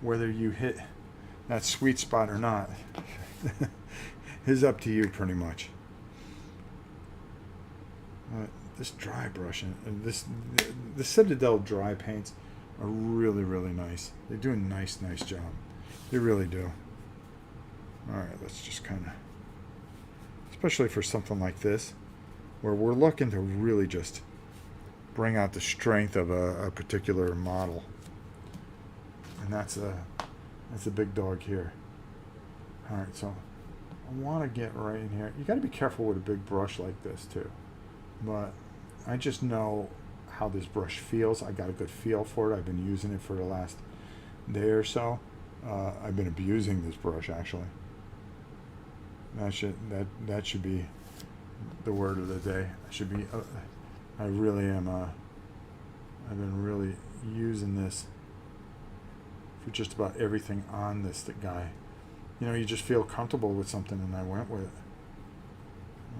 whether you hit that sweet spot or not is up to you pretty much. This dry brush and the Citadel dry paints are really, really nice. They do a nice job. They really do. Alright, let's just kind of, especially for something like this, where we're looking to really just bring out the strength of a particular model. And that's a big dog here. Alright, so I want to get right in here. You got to be careful with a big brush like this too. But I just know how this brush feels. I got a good feel for it. I've been using it for the last day or so. I've been abusing this brush actually. That should be the word of the day. I really am. I've been really using this for just about everything on this guy. You just feel comfortable with something, and I went with it.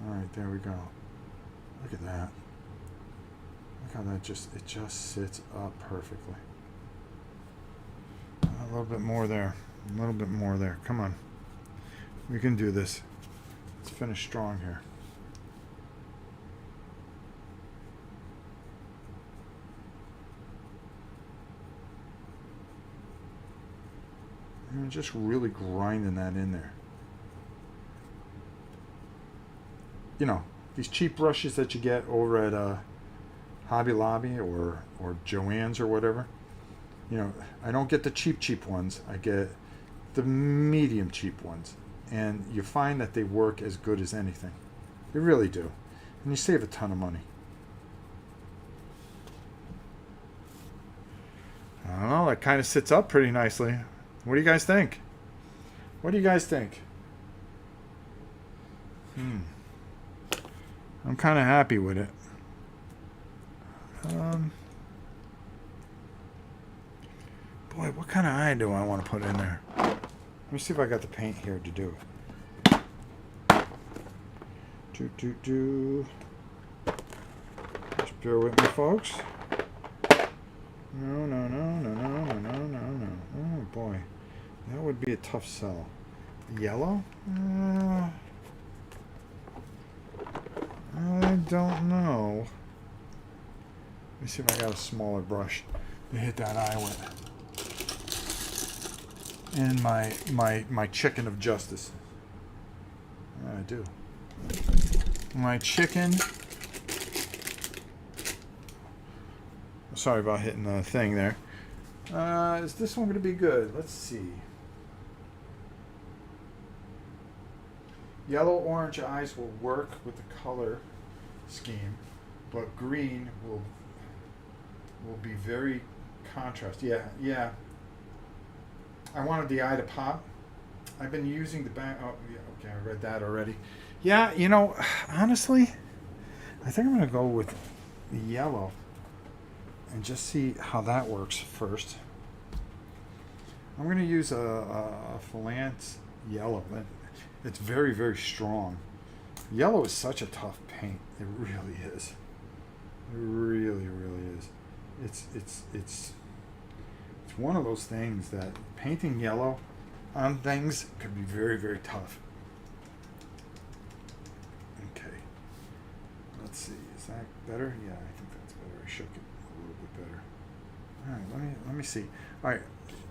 All right, there we go. Look at that. Look how it just sits up perfectly. A little bit more there. A little bit more there. Come on. We can do this. Let's finish strong here. And just really grinding that in there. These cheap brushes that you get over at Hobby Lobby or Joann's or whatever. I don't get the cheap ones. I get the medium cheap ones. And you find that they work as good as anything. They really do. And you save a ton of money. I don't know. That kind of sits up pretty nicely. What do you guys think? What do you guys think? I'm kind of happy with it. Boy, what kind of eye do I want to put in there? Let me see if I got the paint here to do it. Just bear with me, folks. No. Oh, boy. That would be a tough sell. Yellow? I don't know. Let me see if I got a smaller brush to hit that eye with. And my chicken of justice. I do. My chicken. Sorry about hitting the thing there. Is this one going to be good? Let's see. Yellow-orange eyes will work with the color scheme, but green will be very contrast. Yeah. I wanted the eye to pop. I've been using the back. Oh, yeah, okay, I read that already. Yeah, honestly, I think I'm going to go with the yellow and just see how that works first. I'm going to use a Fallance yellow. It's very, very strong. Yellow is such a tough paint. It really is. It really, really is. It's one of those things that painting yellow on things could be very, very tough. Okay. Let's see. Is that better? Yeah, I think that's better. I shook it a little bit better. All right. Let me see. All right.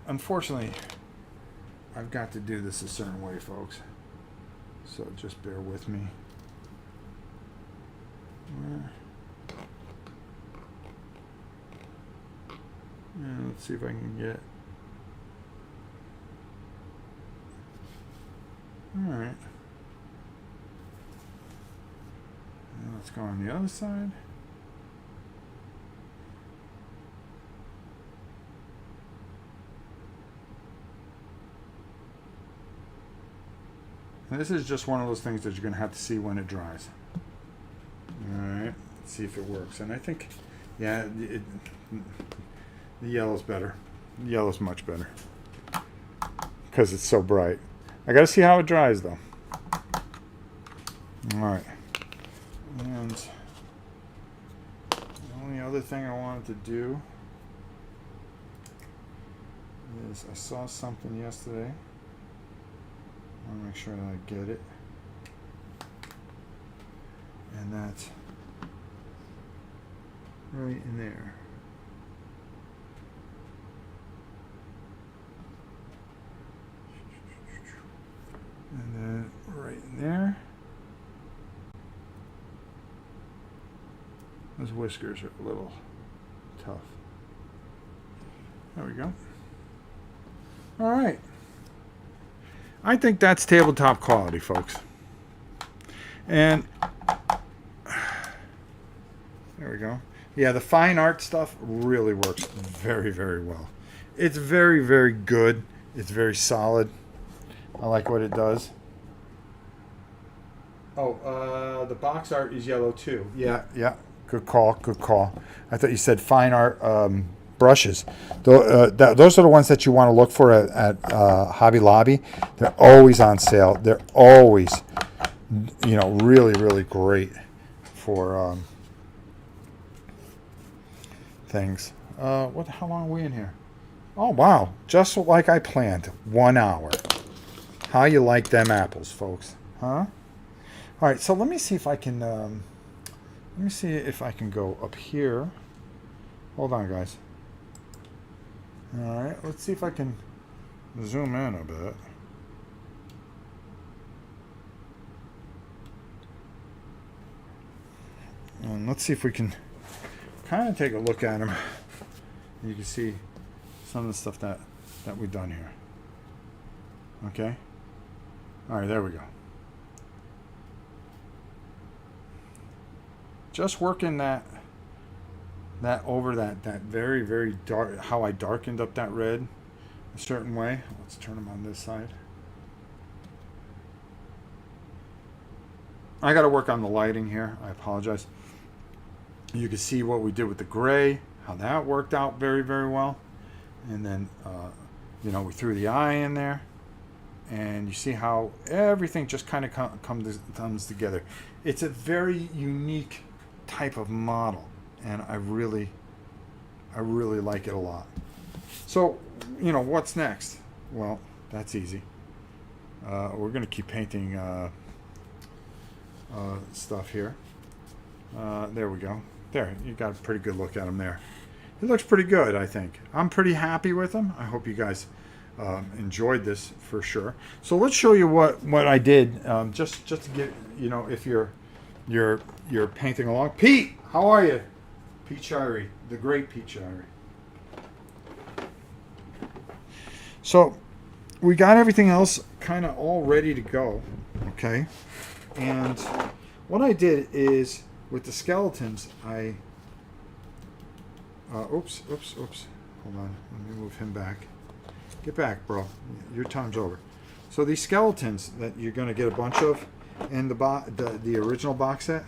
Unfortunately, I've got to do this a certain way, folks. So just bear with me. Let's see if I can get. All right. Now let's go on the other side. This is just one of those things that you're going to have to see when it dries. All right, let's see if it works. And I think, yeah, the yellow's better. The yellow's much better because it's so bright. I got to see how it dries, though. All right. And the only other thing I wanted to do is I saw something yesterday. I want to make sure that I get it. And that's right in there. And then right in there. Those whiskers are a little tough. There we go. All right. I think that's tabletop quality, folks. And there we go. Yeah, the fine art stuff really works very, very well. It's very, very good. It's very solid. I like what it does. Oh, the box art is yellow too. Yeah. Good call. I thought you said fine art brushes. Those are the ones that you want to look for at Hobby Lobby. They're always on sale. They're always, really, really great for things. How long are we in here? Oh, wow. Just like I planned. 1 hour. How you like them apples, folks? Huh? All right, so let me see if I can go up here. Hold on, guys. All right, let's see if I can zoom in a bit. And let's see if we can kind of take a look at them. You can see some of the stuff that we've done here. Okay? All right, there we go. Just working that that over that very, very dark, how I darkened up that red a certain way. Let's turn them on this side. I got to work on the lighting here. I apologize. You can see what we did with the gray, how that worked out very, very well. And then, we threw the eye in there. And you see how everything just kind of comes together. It's a very unique type of model. And I really like it a lot. So, what's next? Well, that's easy. We're going to keep painting stuff here. There we go. There, you got a pretty good look at him there. He looks pretty good, I think. I'm pretty happy with him. I hope you guys enjoyed this for sure. So let's show you what I did, just to get, if you're painting along. Pete, how are you? Pete Shirey, the great Pete Shirey. So we got everything else kind of all ready to go, okay? And what I did is with the skeletons, oops. Hold on, let me move him back. Get back, bro. Your time's over. So these skeletons that you're going to get a bunch of in the original box set,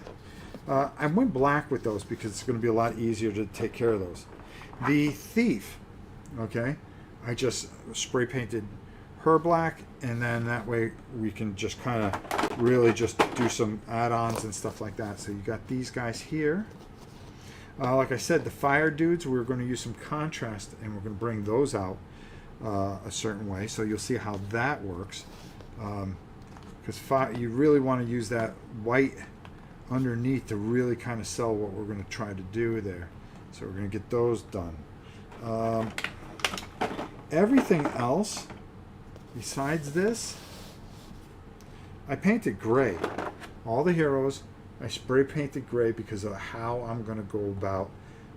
I went black with those because it's going to be a lot easier to take care of those. The thief, okay, I just spray painted her black, and then that way we can just kind of really just do some add-ons and stuff like that. So you got these guys here. Like I said, the fire dudes, we're going to use some contrast, and we're going to bring those out a certain way. So you'll see how that works. Because you really want to use that white underneath to really kind of sell what we're going to try to do there. So we're going to get those done. Everything else besides this, I painted gray. All the heroes, I spray painted gray because of how I'm going to go about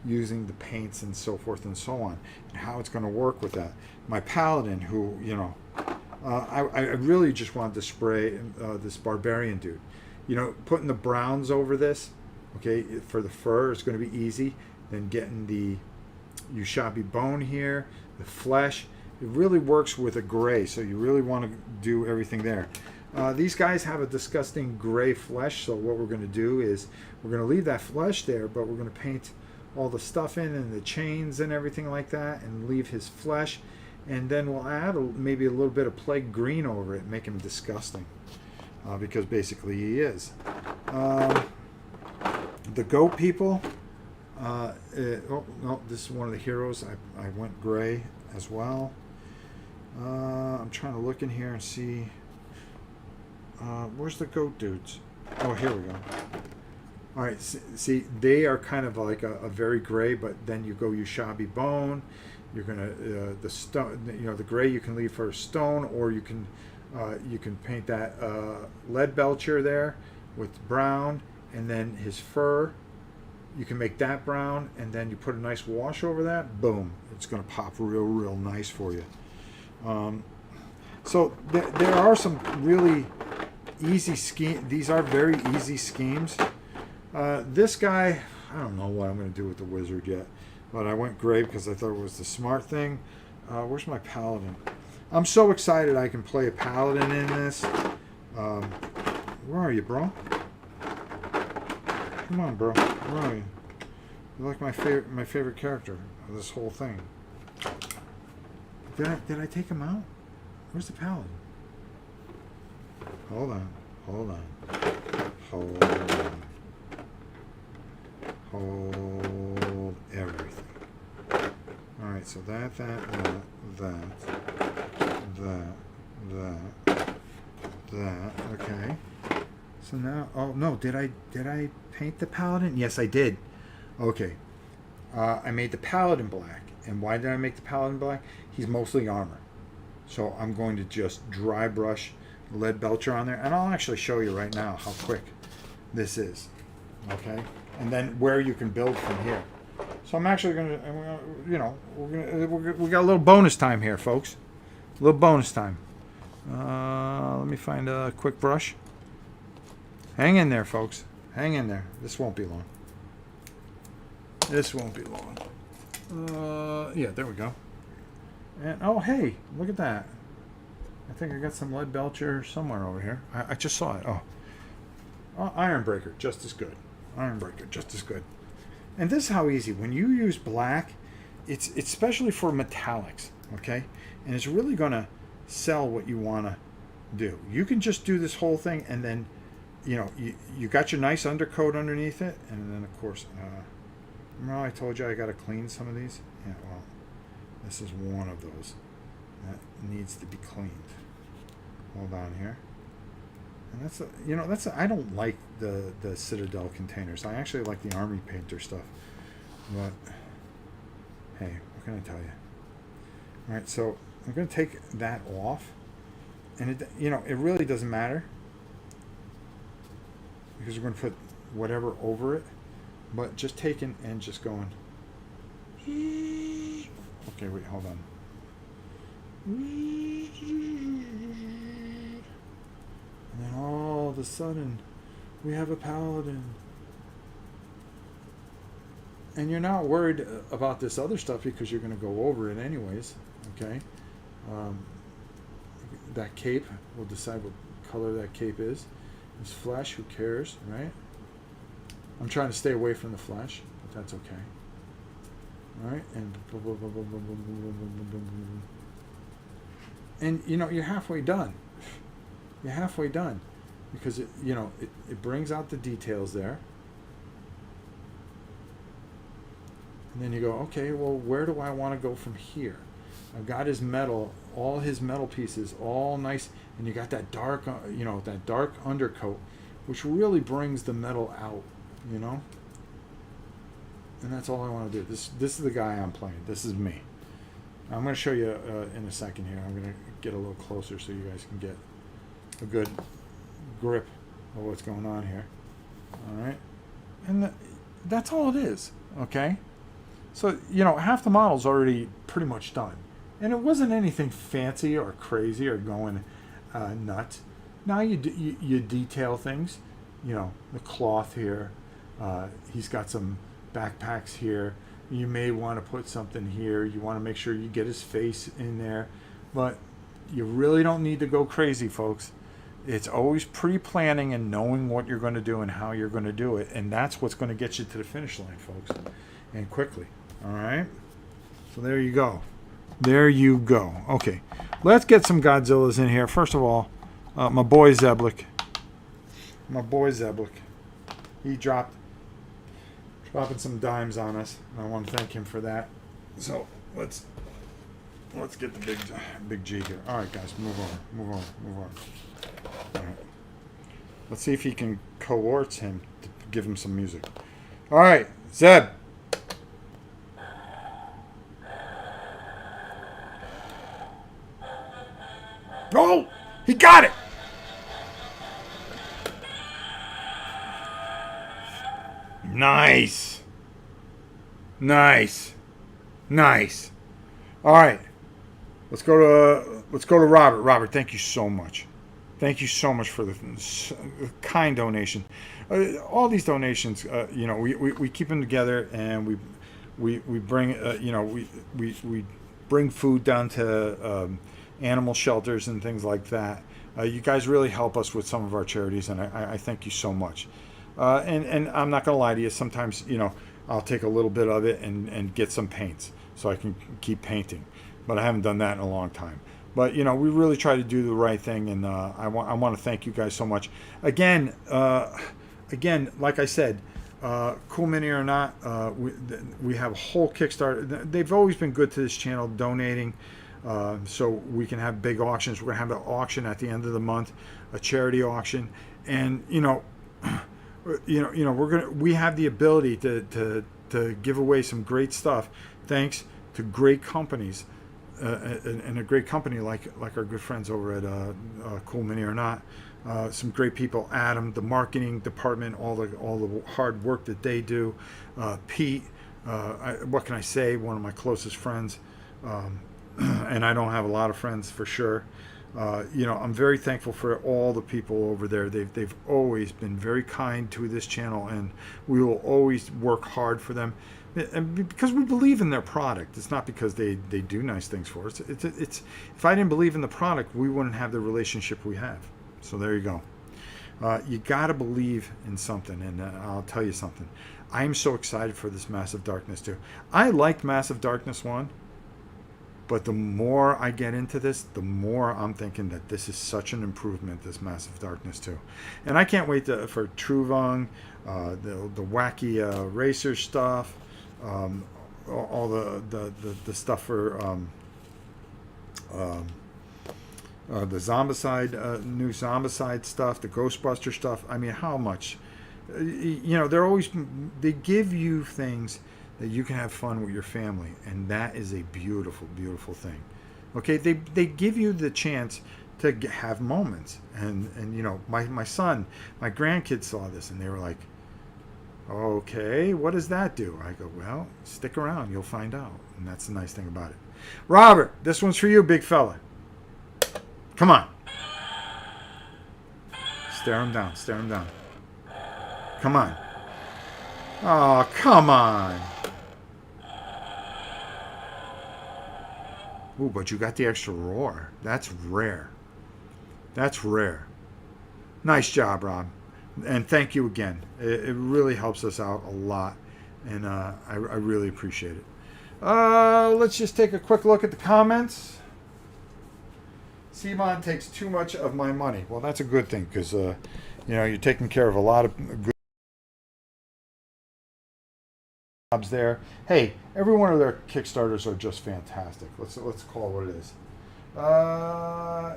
using the paints and so forth and so on, and how it's going to work with that. My paladin, who, I really just wanted to spray this barbarian dude. Putting the browns over this, okay, for the fur is going to be easy. Then getting the Ushabi bone here, the flesh, it really works with a gray, so you really want to do everything there. These guys have a disgusting gray flesh, so what we're going to do is we're going to leave that flesh there, but we're going to paint all the stuff in and the chains and everything like that, and leave his flesh, and then we'll add maybe a little bit of plague green over it, make him disgusting, because basically he is. The goat people, oh no, this is one of the heroes. I went gray as well. I'm trying to look in here and see. Where's the goat dudes? Oh, here we go. All right, see, they are kind of like a very gray, but then you go Ushabi bone. You're gonna the stone, the gray you can leave for stone, or you can paint that lead belcher there with brown, and then his fur. You can make that brown, and then you put a nice wash over that. Boom, it's gonna pop real nice for you. So there are some really easy schemes. These are very easy schemes. This guy, I don't know what I'm going to do with the wizard yet, but I went gray because I thought it was the smart thing. Where's my paladin? I'm so excited I can play a paladin in this. Where are you, bro? Come on, bro. Where are you? You're like my favorite character of this whole thing. Did I take him out? Where's the paladin? Hold on. Hold everything. Alright, so that, okay. So now, oh no, did I paint the paladin? Yes, I did. Okay. I made the paladin black. And why did I make the paladin black? He's mostly armor. So I'm going to just dry brush lead belcher on there, and I'll actually show you right now how quick this is. Okay, and then where you can build from here. So I'm actually gonna, we got a little bonus time here, folks. A little bonus time. Let me find a quick brush. Hang in there, folks. Hang in there. This won't be long. This won't be long. Yeah, there we go. And oh, hey, look at that. I think I got some lead belcher somewhere over here. I just saw it. Oh, iron breaker, just as good. Iron breaker, just as good. And this is how easy. When you use black, it's especially for metallics, okay? And it's really going to sell what you want to do. You can just do this whole thing, and then, you know, you got your nice undercoat underneath it, and then, of course, remember I told you I got to clean some of these? Yeah, well, this is one of those that needs to be cleaned. Hold on here. And I don't like the Citadel containers. I actually like the Army Painter stuff. But, hey, what can I tell you? All right, so I'm going to take that off. And, it really doesn't matter. Because we're going to put whatever over it. But just taking and just going. Okay, wait, hold on. And then all of a sudden, we have a paladin. And you're not worried about this other stuff because you're going to go over it anyways. Okay? That cape, we'll decide what color that cape is. It's flesh, who cares, right? I'm trying to stay away from the flesh, but that's okay. Alright? And you're halfway done. You're halfway done. Because it brings out the details there. And then you go, okay, well, where do I want to go from here? I've got his metal, all his metal pieces, all nice, and you got that dark, that dark undercoat, which really brings the metal out, And that's all I want to do. This is the guy I'm playing. This is me. I'm going to show you in a second here. I'm going to get a little closer so you guys can get a good grip of what's going on here. All right, and that's all it is. Okay. So, half the model's already pretty much done. And it wasn't anything fancy or crazy or going nuts. Now you detail things. The cloth here. He's got some backpacks here. You may want to put something here. You want to make sure you get his face in there. But you really don't need to go crazy, folks. It's always pre-planning and knowing what you're going to do and how you're going to do it. And that's what's going to get you to the finish line, folks. And quickly. All right, so there you go. There you go. Okay, let's get some Godzillas in here. First of all, my boy Zeblik. He dropping some dimes on us, and I want to thank him for that. So let's get the big G here. All right, guys, move on. All right, let's see if he can coerce him to give him some music. All right, Zeb. Oh, he got it. Nice. All right. Let's go to Robert. Robert, thank you so much. Thank you so much for the kind donation. All these donations, we keep them together, and we bring we bring food down to animal shelters and things like that. You guys really help us with some of our charities, and I thank you so much. And I'm not going to lie to you. Sometimes, I'll take a little bit of it and get some paints so I can keep painting. But I haven't done that in a long time. But, we really try to do the right thing, and I want to thank you guys so much. Again, like I said, Cool Mini or not, we have a whole Kickstarter. They've always been good to this channel, donating. So we can have big auctions. We're going to have an auction at the end of the month, a charity auction, and we have the ability to give away some great stuff, thanks to great companies, and a great company like our good friends over at Cool Mini or Not. Some great people, Adam, the marketing department, all the hard work that they do. Pete, what can I say? One of my closest friends. And I don't have a lot of friends for sure. I'm very thankful for all the people over there. They've always been very kind to this channel, and we will always work hard for them. And because we believe in their product. It's not because they do nice things for us. It's if I didn't believe in the product, we wouldn't have the relationship we have. So there you go. You got to believe in something, and I'll tell you something. I am so excited for this Massive Darkness 2. I liked Massive Darkness 1, but the more I get into this, the more I'm thinking that this is such an improvement, this Massive Darkness 2. And I can't wait for Truvung, the wacky racer stuff, all the stuff for the Zombicide, new Zombicide stuff, the Ghostbuster stuff. I mean, how much? They give you things that you can have fun with your family, and that is a beautiful, beautiful thing. Okay, they give you the chance to have moments, and my son, my grandkids saw this, and they were like, okay, what does that do? I go, well, stick around, you'll find out, and that's the nice thing about it. Robert, this one's for you, big fella. Come on. Stare him down, stare him down. Come on. Oh, come on. Ooh, but you got the extra roar. That's rare. That's rare. Nice job, Rob. And thank you again. It really helps us out a lot. And I really appreciate it. Let's just take a quick look at the comments. Simon takes too much of my money. Well, that's a good thing because, you're taking care of a lot of good jobs there. Hey, every one of their Kickstarters are just fantastic. Let's call it what it is.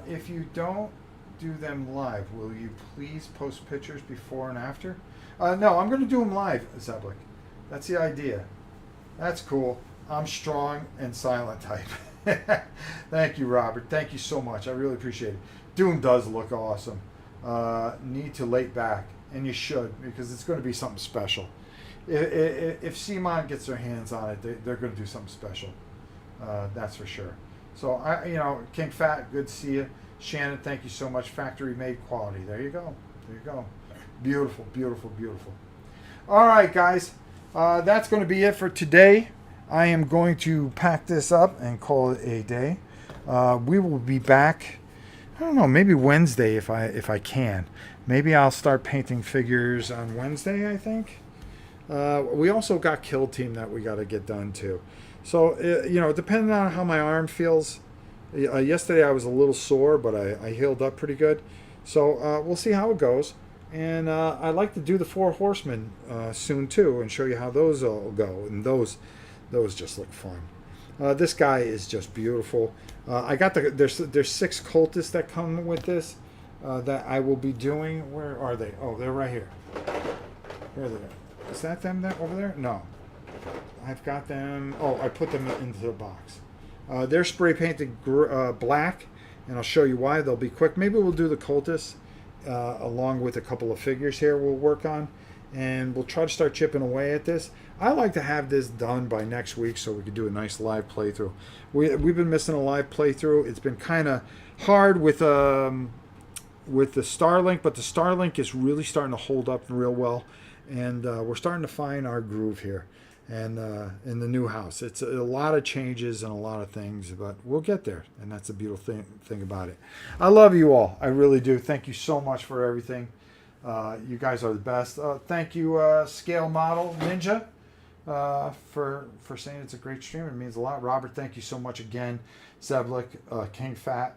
If you don't do them live, will you please post pictures before and after? No, I'm going to do them live, Zeblik. That's the idea. That's cool. I'm strong and silent type. Thank you, Robert. Thank you so much. I really appreciate it. Doom does look awesome. Need to lay back, and you should, because it's going to be something special. If Simon gets their hands on it, they're going to do something special. That's for sure. So King Fat, good to see you. Shannon, thank you so much. Factory made quality. There you go. There you go. Beautiful, beautiful, beautiful. All right, guys. That's going to be it for today. I am going to pack this up and call it a day. We will be back, I don't know, maybe Wednesday if I can. Maybe I'll start painting figures on Wednesday, I think. We also got Kill Team that we got to get done too. So, depending on how my arm feels. Yesterday I was a little sore, but I healed up pretty good. So we'll see how it goes. And I'd like to do the Four Horsemen soon too, and show you how those all go. And those just look fun. This guy is just beautiful. I got there's 6 cultists that come with this that I will be doing. Where are they? Oh, they're right here. Where are they? Is that them over there? No. I've got them. Oh, I put them into the box. They're spray painted black, and I'll show you why. They'll be quick. Maybe we'll do the cultists along with a couple of figures here we'll work on, and we'll try to start chipping away at this. I like to have this done by next week so we can do a nice live playthrough. We've been missing a live playthrough. It's been kind of hard with the Starlink, but the Starlink is really starting to hold up real well, and we're starting to find our groove here. And in the new house, it's a lot of changes and a lot of things, but we'll get there, and that's the beautiful thing about it. I love you all. I really do. Thank you so much for everything. You guys are the best. Thank you, Scale Model Ninja, for saying it's a great stream. It means a lot. Robert, thank you so much again. Zeblik, King Fat.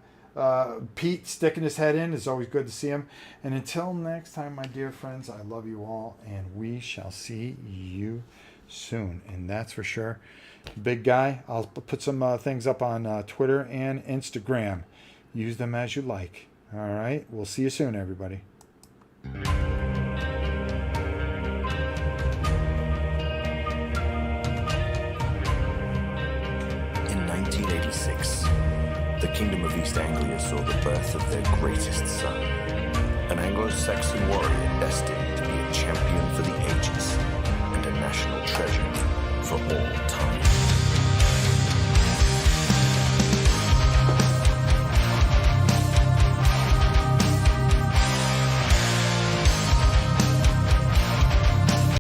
Pete sticking his head in. It's always good to see him. And until next time, my dear friends, I love you all, and we shall see you soon, and that's for sure. Big guy, I'll put some things up on Twitter and Instagram. Use them as you like. All right, we'll see you soon, everybody. In 1986, the Kingdom of East Anglia saw the birth of their greatest son, an Anglo-Saxon warrior destined to be a champion for the ages and a national treasure for all time.